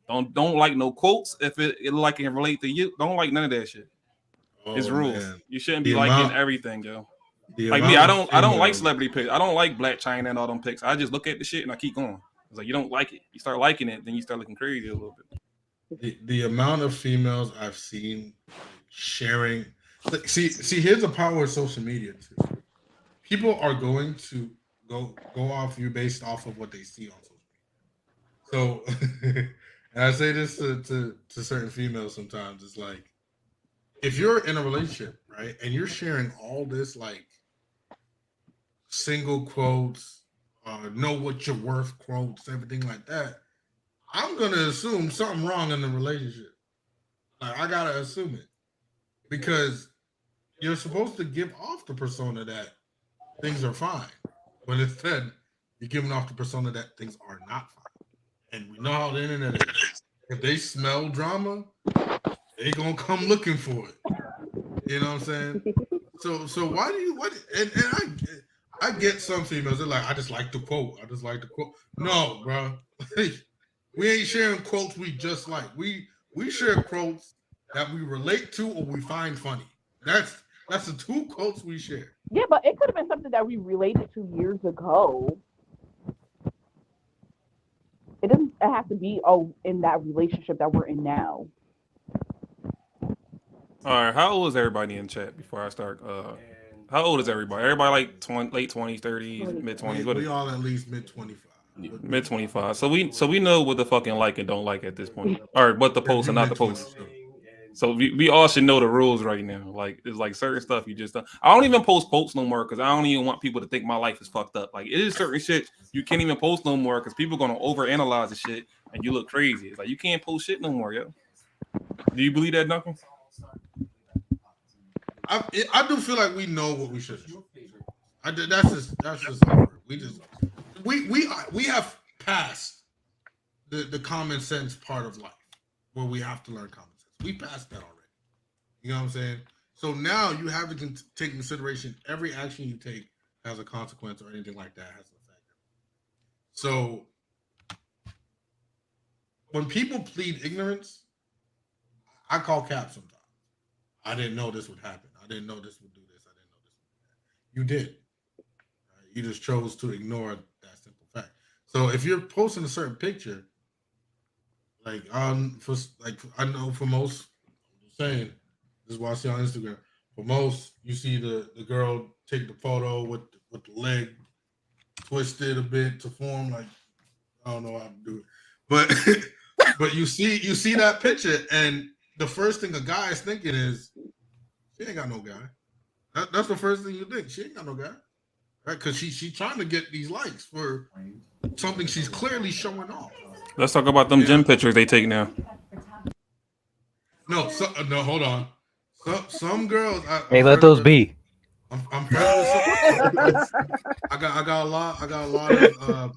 Don't like no quotes. If it like can relate to you, don't like none of that shit. It's rules. Man. You shouldn't be The liking amount- everything, yo. The Like me, amount I of don't like females- celebrity pics. I don't like Black China and all them pics. I just look at the shit and I keep going. It's like you don't like it. You start liking it, then you start looking crazy a little bit. the amount of females I've seen sharing. Like, see, here's the power of social media too. People are going to go off you based off of what they see on social media. So, and I say this to certain females sometimes. It's like, if you're in a relationship, right, and you're sharing all this like single quotes, know what you're worth quotes, everything like that, I'm gonna assume something wrong in the relationship. Like, I gotta assume it because you're supposed to give off the persona that things are fine, but instead you're giving off the persona that things are not fine. And we know how the internet is. If they smell drama, they gonna come looking for it. You know what I'm saying? So why do you and I get some females, they're like, I just like the quote. I just like the quote. No, bro. We ain't sharing quotes we just like. We share quotes that we relate to or we find funny. That's the two quotes we share. Yeah, but it could have been something that we related to years ago. It doesn't have to be in that relationship that we're in now. All right, how old is everybody in chat before I start? How old is everybody? Everybody like late 20s, 30s, mid 20s. We all at least mid 25. Mid 25. So we know what the fucking like and don't like at this point, or what the post and not the post. So we all should know the rules right now. Like it's like certain stuff you just don't. I don't even post quotes no more because I don't even want people to think my life is fucked up. Like it is certain shit you can't even post no more because people gonna overanalyze the shit and you look crazy. It's like you can't post shit no more, yo. Do you believe that, Duncan? I do feel like we know what we should do. That's just we have passed the common sense part of life where we have to learn common sense. We passed that already. You know what I'm saying? So now you have to take in consideration every action you take has a consequence or anything like that has an effect. So when people plead ignorance, I call cap sometimes. I didn't know this would happen. I didn't know this would do this. I didn't know this would do that. You did. You just chose to ignore that simple fact. So if you're posting a certain picture, like I know for most, I'm just saying, this is what I see on Instagram. For most, you see the girl take the photo with the leg twisted a bit to form like, I don't know how to do it, but you see that picture and the first thing a guy is thinking is, she ain't got no guy. That's the first thing you think. She ain't got no guy, right? Because she's trying to get these likes for something she's clearly showing off. Let's talk about them gym pictures they take now. No, hold on. Some girls. Hey, let those be. I'm friends with some, I got a lot of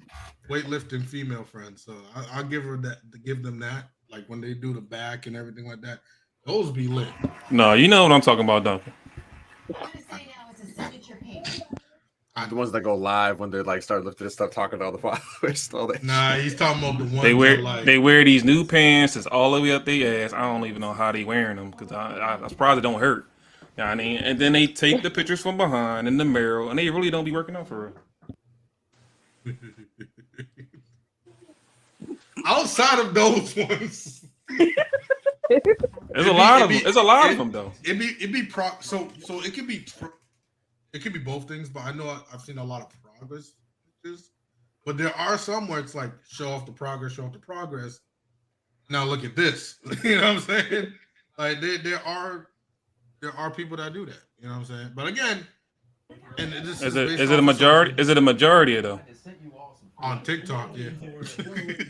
weightlifting female friends, so I'll give them that. Like when they do the back and everything like that, those be lit. No, you know what I'm talking about, Duncan. The ones that go live when they're like start lifting this stuff, talking to all the followers. All that. Nah, he's talking about the ones they wear these new pants that's all the way up their ass. I don't even know how they wearing them because I surprised it don't hurt. You know what I mean? And then they take the pictures from behind in the mirror, and they really don't be working out for real. Outside of those ones, There's a lot of them. There's a lot of them though. It'd be so it could be it could be both things, but I know I've seen a lot of progress pictures, but there are some where it's like show off the progress. Now look at this. You know what I'm saying? Like there are people that do that. You know what I'm saying? But again, and this Is it a majority? Is it a majority though? On TikTok? Yeah.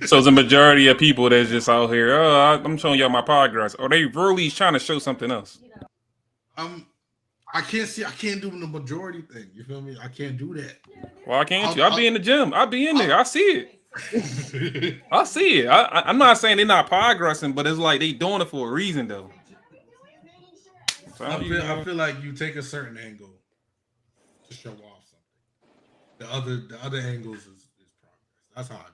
So it's a majority of people that's just out here. Oh, I'm showing y'all my progress, or they really trying to show something else. I can't do the majority thing. You feel me? I can't do that. Why can't you? I'll be in the gym. I'll be in there. I see it. I see it. I'm not saying they're not progressing, but it's like they doing it for a reason though. So I feel like you take a certain angle to show off something. The other angles is progress. That's how I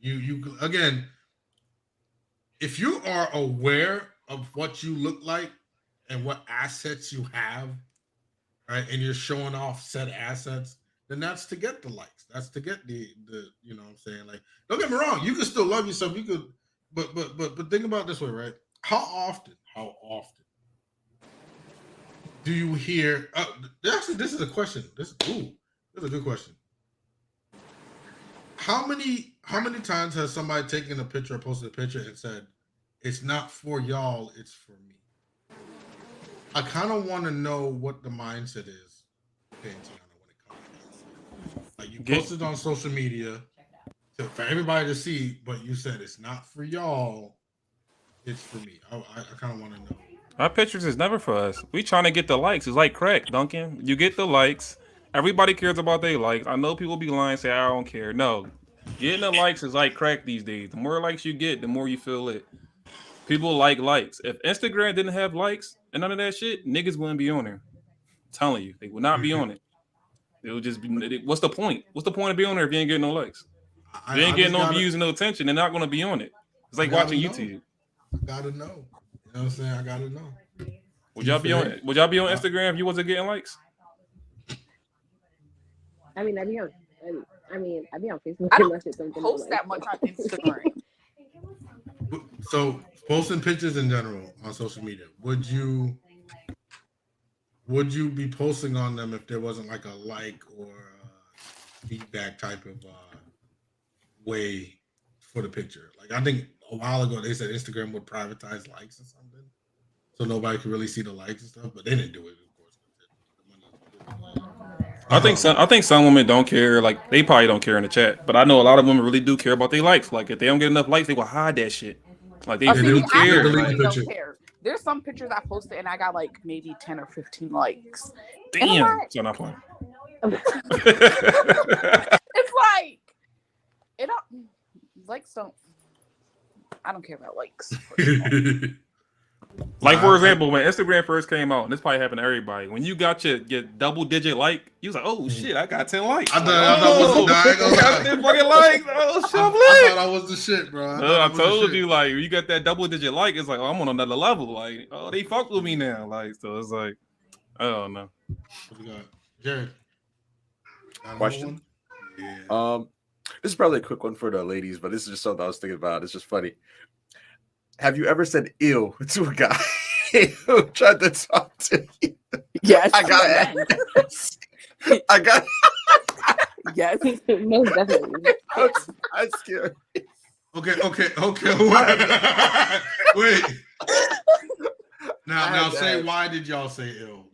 do it. You again, if you are aware of what you look like and what assets you have, right, and you're showing off said assets, then that's to get the likes. That's to get the you know what I'm saying? Like, don't get me wrong, you can still love yourself. You could, but think about it this way, right? How often do you hear? Actually, this is a question. This is a good question. How many times has somebody taken a picture or posted a picture and said, "It's not for y'all, it's for me"? I kind of want to know what the mindset is when it comes to this. Like, you posted on social media for everybody to see, but you said it's not for y'all, it's for me. I kind of want to know. Our pictures is never for us. We trying to get the likes. It's like crack, Duncan. You get the likes. Everybody cares about their likes. I know people be lying, say I don't care. No, getting the likes is like crack these days. The more likes you get, the more you feel it. People like likes. If Instagram didn't have likes and none of that shit, niggas wouldn't be on there. I'm telling you, they would not be on it. It would just be. What's the point? What's the point of being on there if you ain't getting no likes? If you ain't getting no views and no attention, they're not going to be on it. It's like watching YouTube. I gotta know. You know what I'm saying? I gotta know. Would y'all be on Instagram if you wasn't getting likes? I mean, I'd be on Facebook. I don't post that much on Instagram. So posting pictures in general on social media, would you be posting on them if there wasn't like a like or a feedback type of way for the picture? Like, I think a while ago they said Instagram would privatize likes or something, so nobody could really see the likes and stuff, but they didn't do it, of course. I think some women don't care. Like, they probably don't care in the chat, but I know a lot of women really do care about their likes. Like, if they don't get enough likes, they will hide that shit. Like, they really care. Don't care. There's some pictures I posted and I got like maybe 10 or 15 likes. Damn. So not playing. It's like, it don't, likes don't, I don't care about likes. Like, for example, when Instagram first came out, and this probably happened to everybody, when you got your double-digit like, you was like, oh, shit, I got 10 likes. I got 10 fucking likes. Oh, shit, I thought I was the shit, bro. I told you, like, you got that double-digit like, it's like, oh, I'm on another level. Like, oh, they fuck with me now. Like, so it's like, I don't know. What we got? Jared. Question? Yeah. This is probably a quick one for the ladies, but this is just something I was thinking about. It's just funny. Have you ever said "ew" to a guy who tried to talk to you? Yes. I got it. I got it. Yes. Most definitely. I'm scared. Okay. Wait. Now say, why did y'all say ill?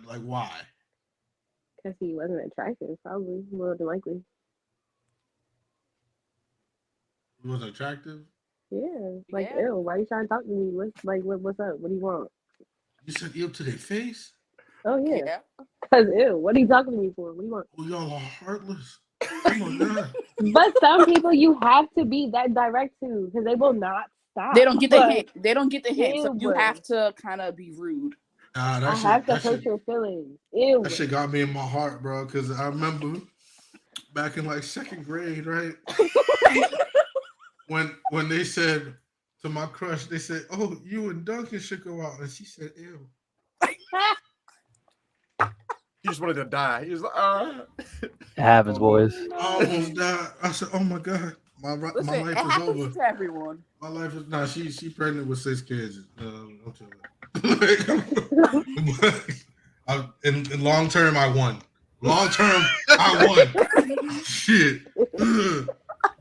Like, why? Because he wasn't attractive, probably, more than likely. He wasn't attractive? Yeah, like, ew, why are you trying to talk to me? What's up? What do you want? You said ill to their face? Oh, yeah. Because, ew, what are you talking to me for? What do you want? Well, y'all are heartless. Oh, my God. But some people you have to be that direct to, because they will not stop. They don't get the hint. They don't get the hint. So you Ew. have to kind of be rude. Nah, I have to hurt your feelings. Ew. That shit got me in my heart, bro, because I remember back in, like, second grade, right? When they said to my crush, they said, "Oh, you and Duncan should go out," and she said, "Ew." He just wanted to die. He was like, It happens, boys. I almost died. I said, "Oh my God, Listen, my it life is happens over. to everyone. My life is nah. She pregnant with 6 kids. Don't tell her. In long term, I won. Long term, I won. Shit.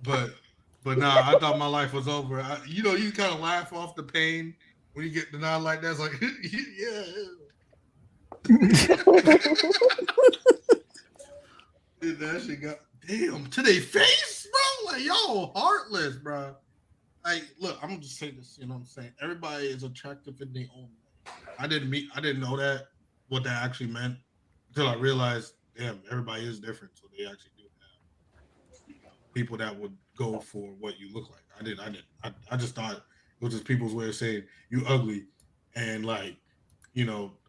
But nah, I thought my life was over. You kind of laugh off the pain when you get denied like that. It's like, yeah. Dude, that shit got damn to their face, bro. Like, y'all heartless, bro. Like, look, I'm gonna just say this. You know what I'm saying? Everybody is attractive in their own way. I didn't know that what that actually meant until I realized, damn, everybody is different. So they actually do have people that would go for what you look like. I just thought it was just people's way of saying you ugly, and like,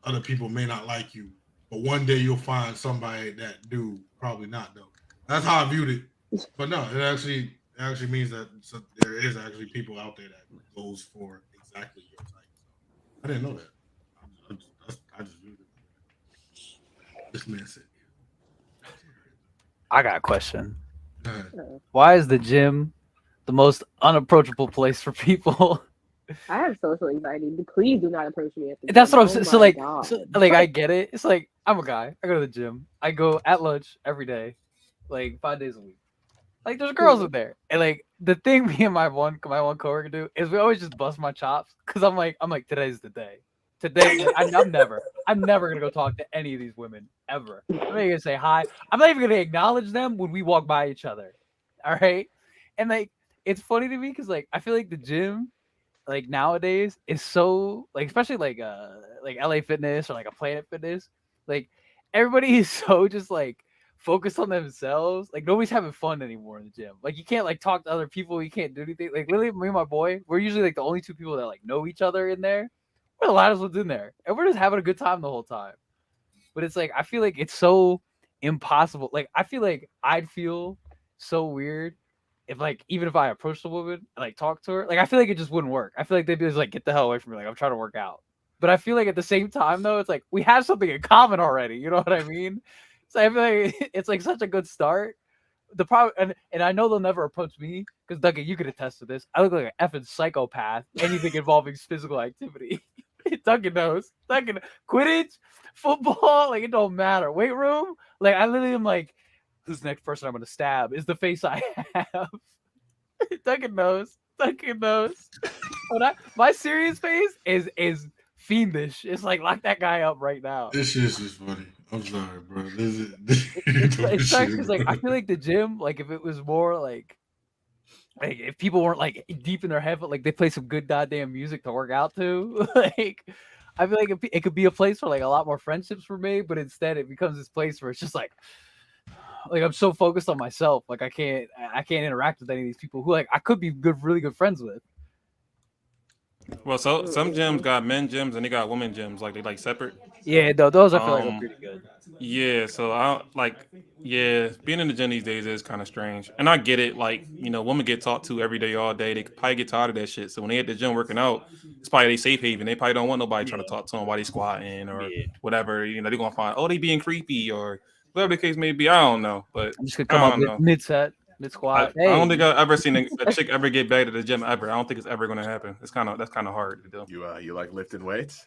other people may not like you, but one day you'll find somebody that do. Probably not though. That's how I viewed it. But no, it actually means that there is actually people out there that goes for exactly your type. So I didn't know that. I just viewed it. This man said. I got a question. Go ahead. Why is the gym the most unapproachable place for people? I have social anxiety. Please do not approach me at the That's gym. what I'm saying. So my like, God. I get it. It's like I'm a guy. I go to the gym. I go at lunch every day, like 5 days a week. Like there's girls in there, and like the thing me and my one coworker do is we always just bust my chops because I'm like today's the day. Today I'm never gonna go talk to any of these women ever. I'm not even gonna say hi. I'm not even gonna acknowledge them when we walk by each other. All right, and like it's funny to me because like I feel like the gym. Like nowadays is so like especially like LA Fitness or like a Planet Fitness, like everybody is so just like focused on themselves. Like nobody's having fun anymore in the gym. Like you can't like talk to other people. You can't do anything. Like literally, me and my boy, we're usually like the only 2 people that like know each other in there. We're the loudest ones in there, and we're just having a good time the whole time. But it's like I feel like it's so impossible. Like I feel like I'd feel so weird if like even if I approached a woman and like talk to her, like I feel like it just wouldn't work. I feel like they'd be just like, get the hell away from me. Like I'm trying to work out. But I feel like at the same time though, it's like we have something in common already. You know what I mean? So I feel like it's like such a good start. The problem and I know they'll never approach me because Duncan, you could attest to this. I look like an effing psychopath. Anything involving physical activity. Duncan knows. Duncan Quidditch, football, like it don't matter. Weight room, like I literally am like, who's the next person I'm gonna stab is the face I have. Duncan knows. Duncan knows. My serious face is fiendish. It's like lock that guy up right now. This shit's just funny. I'm sorry, bro. It's like because like I feel like the gym, like if it was more like if people weren't like deep in their head, but like they play some good goddamn music to work out to, like I feel like it could be a place where like a lot more friendships were made, but instead it becomes this place where it's just like I'm so focused on myself, like I can't interact with any of these people who like I could be really good friends with. Well, so some gyms got men gyms and they got women gyms, like they like separate. Yeah, those I feel like are pretty good. Yeah, so being in the gym these days is kind of strange, and I get it. Like women get talked to every day, all day. They probably get tired of that shit. So when they at the gym working out, it's probably their safe haven. They probably don't want nobody trying to talk to them while they squatting or whatever. They're gonna find they being creepy or whatever the case may be. I don't know, but I'm just gonna come up mid set. Mid squat. I don't think I've ever seen a chick ever get back to the gym ever. I don't think it's ever going to happen. That's kind of hard to do. You like lifting weights?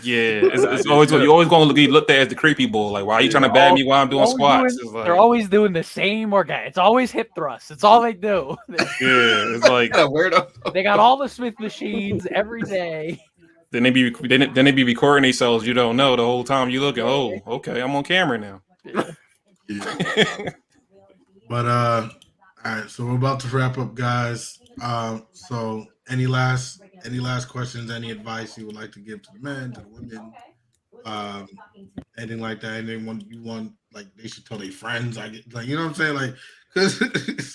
Yeah, it's always you always going to be looked at as the creepy bull. Like, why are you trying to bag me while I'm doing squats? They're always doing the same workout. It's always hip thrusts. It's all they do. Yeah, it's like weirdo. They got all the Smith machines every day. Then they be recording themselves. You don't know the whole time you looking. Oh, okay, I'm on camera now. Yeah. But all right, so we're about to wrap up, guys. So any last questions, any advice you would like to give to the men, to the women, anything like that? Anyone you want, like they should tell their friends? I get like, you know what I'm saying, like, because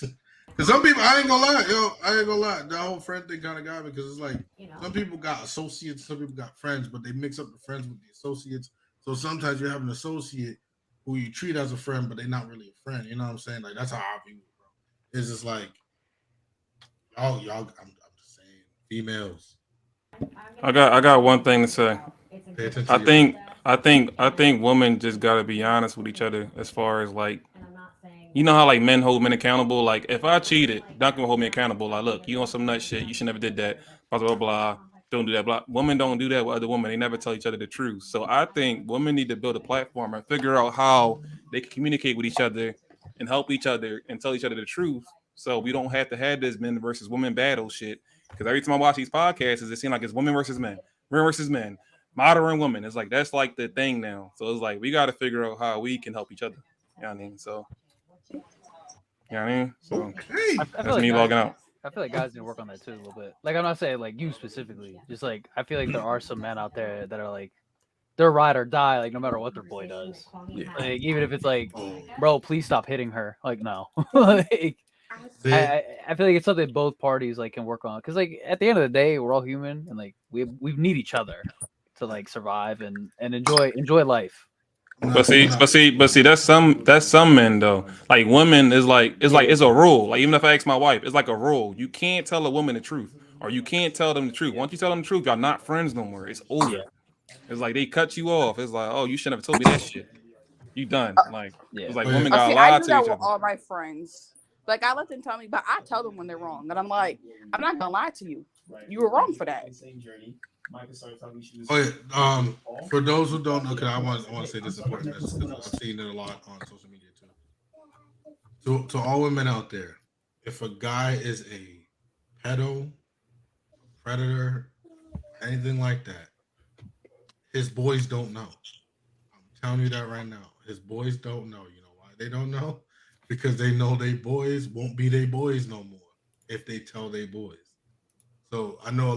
some people, I ain't gonna lie, the whole friend thing kind of got me because it's like some people got associates, some people got friends, but they mix up the friends with the associates. So sometimes you have an associate who you treat as a friend, but they're not really a friend. You know what I'm saying? Like that's how I view it. It's just like y'all. I'm just saying, females. I got one thing to say. Pay attention to I think women just gotta be honest with each other as far as like you know how like men hold men accountable. Like if I cheated, Duncan will hold me accountable. Like, look, you on some nut shit. You should never did that. Blah blah blah. Don't do that. Blah. Women don't do that with other women. They never tell each other the truth. So I think women need to build a platform and figure out how they can communicate with each other and help each other and tell each other the truth. So we don't have to have this men versus women battle shit. Because every time I watch these podcasts, it seems like it's women versus men modern women. It's like that's like the thing now. So it's like we got to figure out how we can help each other. You know what I mean? So, you know what I mean? So Okay. I that's feel like me guys, logging out. I feel like guys need to work on that too a little bit. Like I'm not saying like you specifically, just like I feel like there are some men out there that are like they're ride or die, like no matter what their boy does. Yeah. Like even if it's like, Oh, bro, please stop hitting her. Like no, like, I feel like it's something both parties like can work on because like at the end of the day we're all human and like we need each other to like survive and enjoy life. But see, that's some men though. Like women is like it's a rule. Like even if I ask my wife, it's like a rule. You can't tell a woman the truth, or you can't tell them the truth. Once you tell them the truth, y'all not friends no more. It's over. Yeah. It's like they cut you off. It's like, oh, you shouldn't have told me that shit. You done. Like Yeah. it's like Okay, women gotta Okay, I lie do to that each with other. all my friends. Like I let them tell me, but I tell them when they're wrong. And I'm like, I'm not gonna lie to you. You were wrong for that. Oh yeah. For those who don't know, because I want to say this important because I've seen it a lot on social media too. To all women out there, if a guy is a pedo, predator, anything like that, his boys don't know. I'm telling you that right now. His boys don't know. You know why they don't know? Because they know they boys won't be they boys no more if they tell they boys. So I know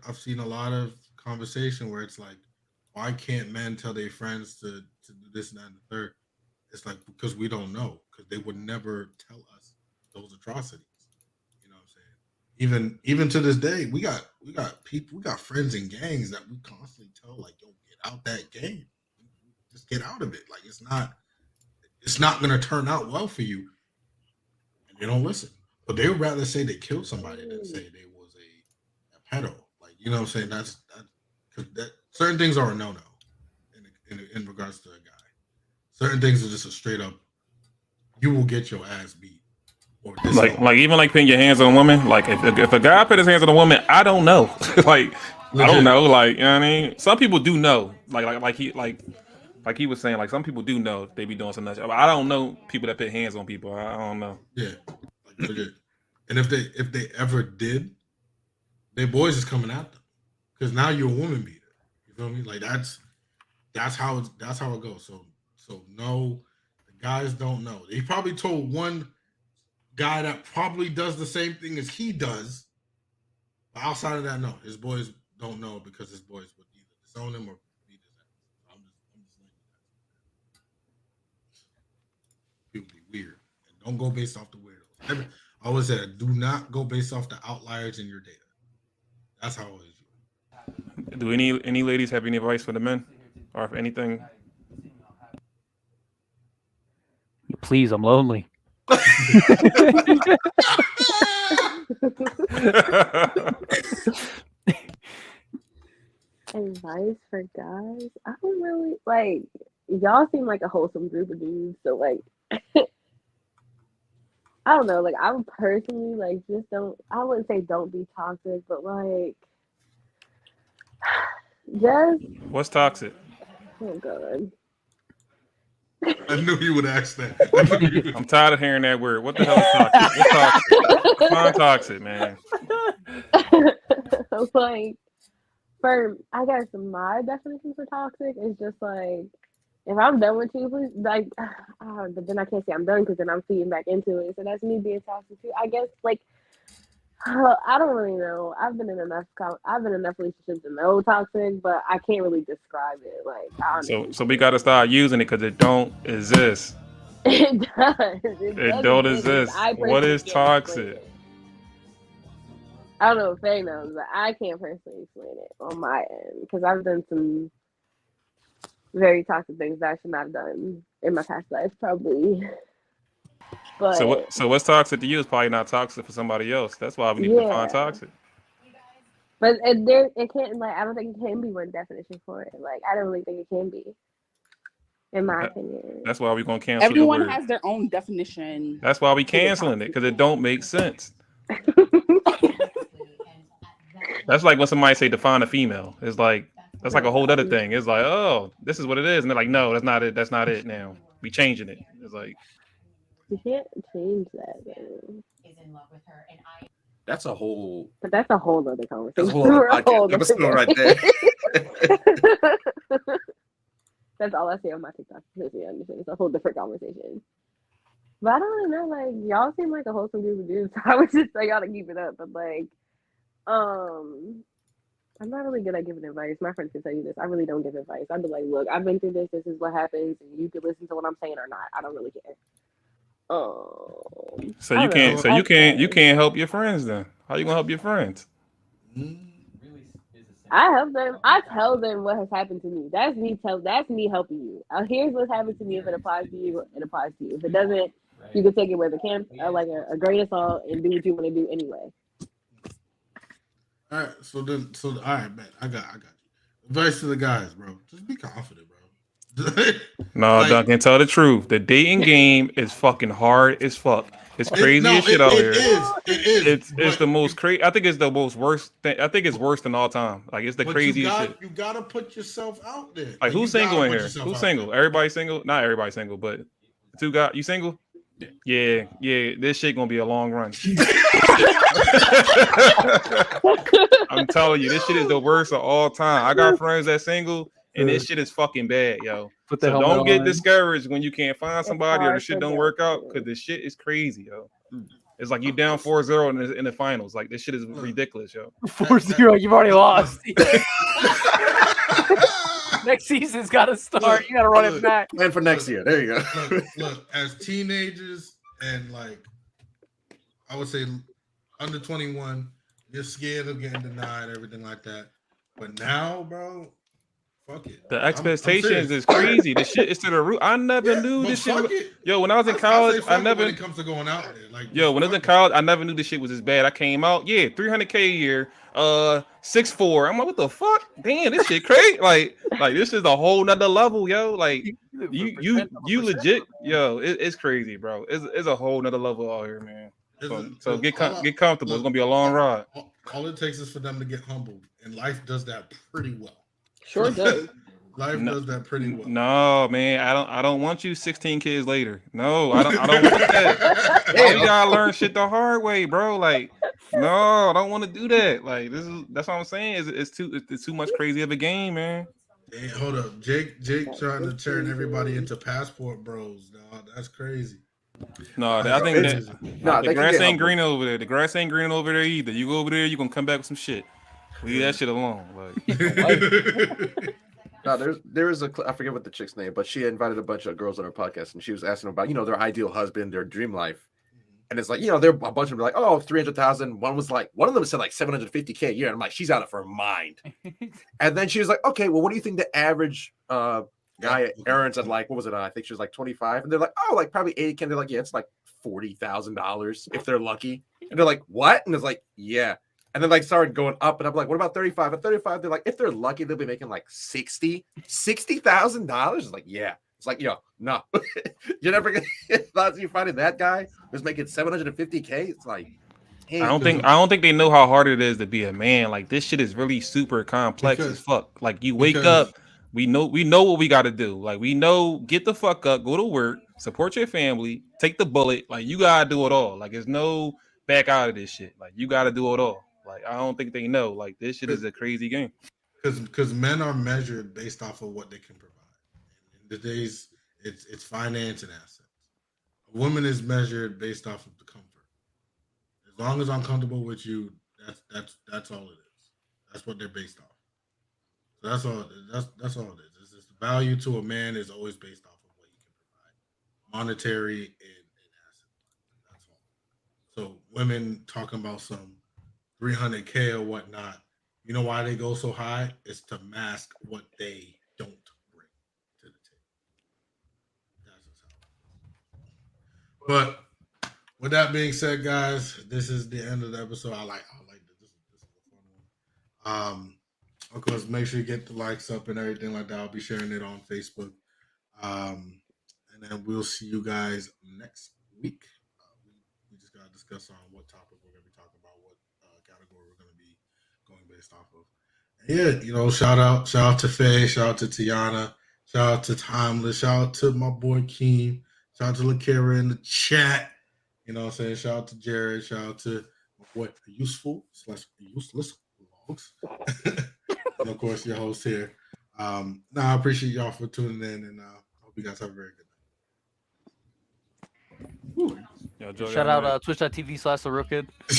I've seen a lot of conversation where it's like, why can't men tell their friends to do this and that and the third? It's like because we don't know, because they would never tell us those atrocities. You know what I'm saying? Even to this day, we got people, we got friends in gangs that we constantly tell, like, yo, get out that game. Just get out of it. Like it's not gonna turn out well for you. And they don't listen. But they would rather say they killed somebody than say they was a pedo. Like, you know what I'm saying? That's that certain things are a no-no in regards to a guy. Certain things are just a straight up, you will get your ass beat. Or Like even like putting your hands on a woman. Like if a guy put his hands on a woman, I don't know. Like I don't know. Like you know what I mean. Some people do know. Like he was saying. Like some people do know they be doing some nuts. I don't know people that put hands on people. I don't know. Yeah, like legit. And if they ever did, their boys is coming at them because now you're a woman beater. You feel me? Like that's how it goes. So no, the guys don't know. He probably told one guy that probably does the same thing as he does. But outside of that, no, his boys don't know because his boys would either disown him or beat his ass. I'm just letting you know. People be weird. And don't go based off the weirdos. I always said, do not go based off the outliers in your data. That's how I always do. Do any ladies have any advice for the men, or if anything? Please, I'm lonely. Advice for guys? I don't really like. Y'all seem like a wholesome group of dudes, so like, I don't know. Like, I would personally like just don't. I wouldn't say don't be toxic, but like, just What's toxic? oh god. I knew you would ask that. I'm tired of hearing that word. What the hell is toxic? What's toxic? Define toxic, man. Like, I guess my definition for toxic is just like, if I'm done with you, please, like, but then I can't say I'm done because then I'm feeding back into it. So that's me being toxic too. I guess, like, I don't really know. I've been in enough relationships to know toxic, but I can't really describe it. Like, honestly. So we gotta start using it because it don't exist. It does. It don't exist. What is toxic? I don't know if Faye knows, but I can't personally explain it on my end because I've done some very toxic things that I should not have done in my past life, probably. But So what's toxic to you is probably not toxic for somebody else. That's why we need to define toxic. But it can't, like, I don't think it can be one definition for it. Like, I don't really think it can be. in my That- opinion. That's why we're gonna cancel Everyone the word. has their own definition. That's why we canceling it because it don't make sense. That's like when somebody say define a female. It's like that's like a whole other thing. It's like, oh, this is what it is, and they're like, no, that's not it. That's not it. Now we changing it. It's like You can't change that, though. That's a whole. But that's a whole other conversation. That's a whole other podcast episode right there. That's all I say on my TikTok. It's a whole different conversation. But I don't know, like y'all seem like a wholesome group of dudes. I would just say y'all to keep it up. But like, I'm not really good at giving advice. My friends can tell you this. I really don't give advice. I'd be like, look, I've been through this. This is what happens, and you can listen to what I'm saying or not. I don't really care. so I you don't can't know. so you can't help your friends then. How you gonna help your friends? I help them. I tell them what has happened to me. That's me. That's me helping you. Here's what's happened to me. If it applies to you, it applies to you. If it doesn't, you can take it with a grain of salt and do what you want to do anyway. All right, so all right, man, I got you. Advice to the guys, bro. Just be confident, bro. No, Like- Duncan, tell the truth. The dating game is fucking hard as fuck. It's crazy as shit out here. It is. It's but- the most crazy. I think it's the most worst thing. I think it's worse than all time. Like it's the but craziest shit. You gotta put yourself out there. Like you who's gotta single in put here? yourself Who's out single? there. Everybody single? Not everybody single, but two guys. You single? Yeah. This shit gonna be a long run. I'm telling you, this shit is the worst of all time. I got friends that single, and this shit is fucking bad, yo. Put the So helmet don't get on. discouraged when you can't find somebody or the hard shit to don't do. work out because this shit is crazy, yo. It's like you down 4-0 in the finals. Like this shit is ridiculous, yo. 4-0. You've already lost. Next season's got to start. You got to run it back. Plan for next year. There you go. Look, as teenagers and like I would say under 21, you're scared of getting denied, everything like that. But now, bro, fuck it. The I'm expectations serious. is crazy. The shit is to the root. I never knew but this shit. fuck Was, it. yo, when I was in I college, say fuck I it never. when it comes to going out there. Like, Yo, when I was in college, I never knew this shit was as bad. I came out, yeah, $300K a year, 6'4". I'm like, what the fuck? Damn, this shit crazy. Like this is a whole nother level, yo. Like you legit, yo. It's crazy, bro. It's a whole nother level out here, man. So get comfortable. It's gonna be a long ride. All it takes is for them to get humbled, and life does that pretty well. Sure does. Life does that pretty well. No, man, I don't want you 16 kids later. No, I don't want that. Why you gotta learn shit the hard way, bro? Like, no, I don't want to do that. Like, that's what I'm saying. It's too much crazy of a game, man. Hey, hold up, Jake trying to turn everybody into passport bros, dog. That's crazy. No, I think Crazy. that Nah, the they can grass get ain't humble. green over there. The grass ain't green over there either. You go over there, you gonna come back with some shit. Leave that shit alone. Like, No, there is I forget what the chick's name, but she invited a bunch of girls on her podcast, and she was asking about their ideal husband, their dream life, and it's like they're a bunch of them are like 300,000. One of them said like 750K a year, and I'm like, she's out of her mind. And then she was like, okay, well, what do you think the average guy earns at like what was it? I think she was like 25, and they're like, oh, like probably 80K. They're like, yeah, it's like $40,000 if they're lucky, and they're like, what? And it's like, yeah. And then like started going up, and I'm like, what about 35? At 35, they're like, if they're lucky, they'll be making like $60,000. It's like, yeah. It's like, yo, no. You're never gonna you finding that guy who's making 750K. It's like, hey, I don't think they know how hard it is to be a man. Like this shit is really super complex as fuck. Like you wake up, we know what we got to do. Like we know, get the fuck up, go to work, support your family, take the bullet. Like you gotta do it all. Like there's no back out of this shit. Like you gotta do it all. Like I don't think they know. Like this shit is a crazy game. Because men are measured based off of what they can provide. In today's, it's finance and assets. A woman is measured based off of the comfort. As long as I'm comfortable with you, that's all it is. That's what they're based off. So that's all. That's all it is. It's just the value to a man is always based off of what you can provide, monetary and asset. That's all. So women talking about some 300K or whatnot. You know why they go so high? It's to mask what they don't bring to the table. That's just how it is. But with that being said, guys, this is the end of the episode. I like this. This is a fun one. Of course, make sure you get the likes up and everything like that. I'll be sharing it on Facebook. And then we'll see you guys next week. We just gotta discuss on what topic we're gonna be talking about, what category we're gonna be going based off of. And yeah, shout out to Faye, shout out to Tiana, shout out to Timeless, shout out to my boy Keem, shout out to LaKara in the chat. You know what I'm saying? Shout out to Jared, shout out to my boy Useful/Useless Vlogs. And of course your host here. I appreciate y'all for tuning in, and hope you guys have a very good night. Y'all enjoy Shout y'all out night. twitch.tv/therealkid.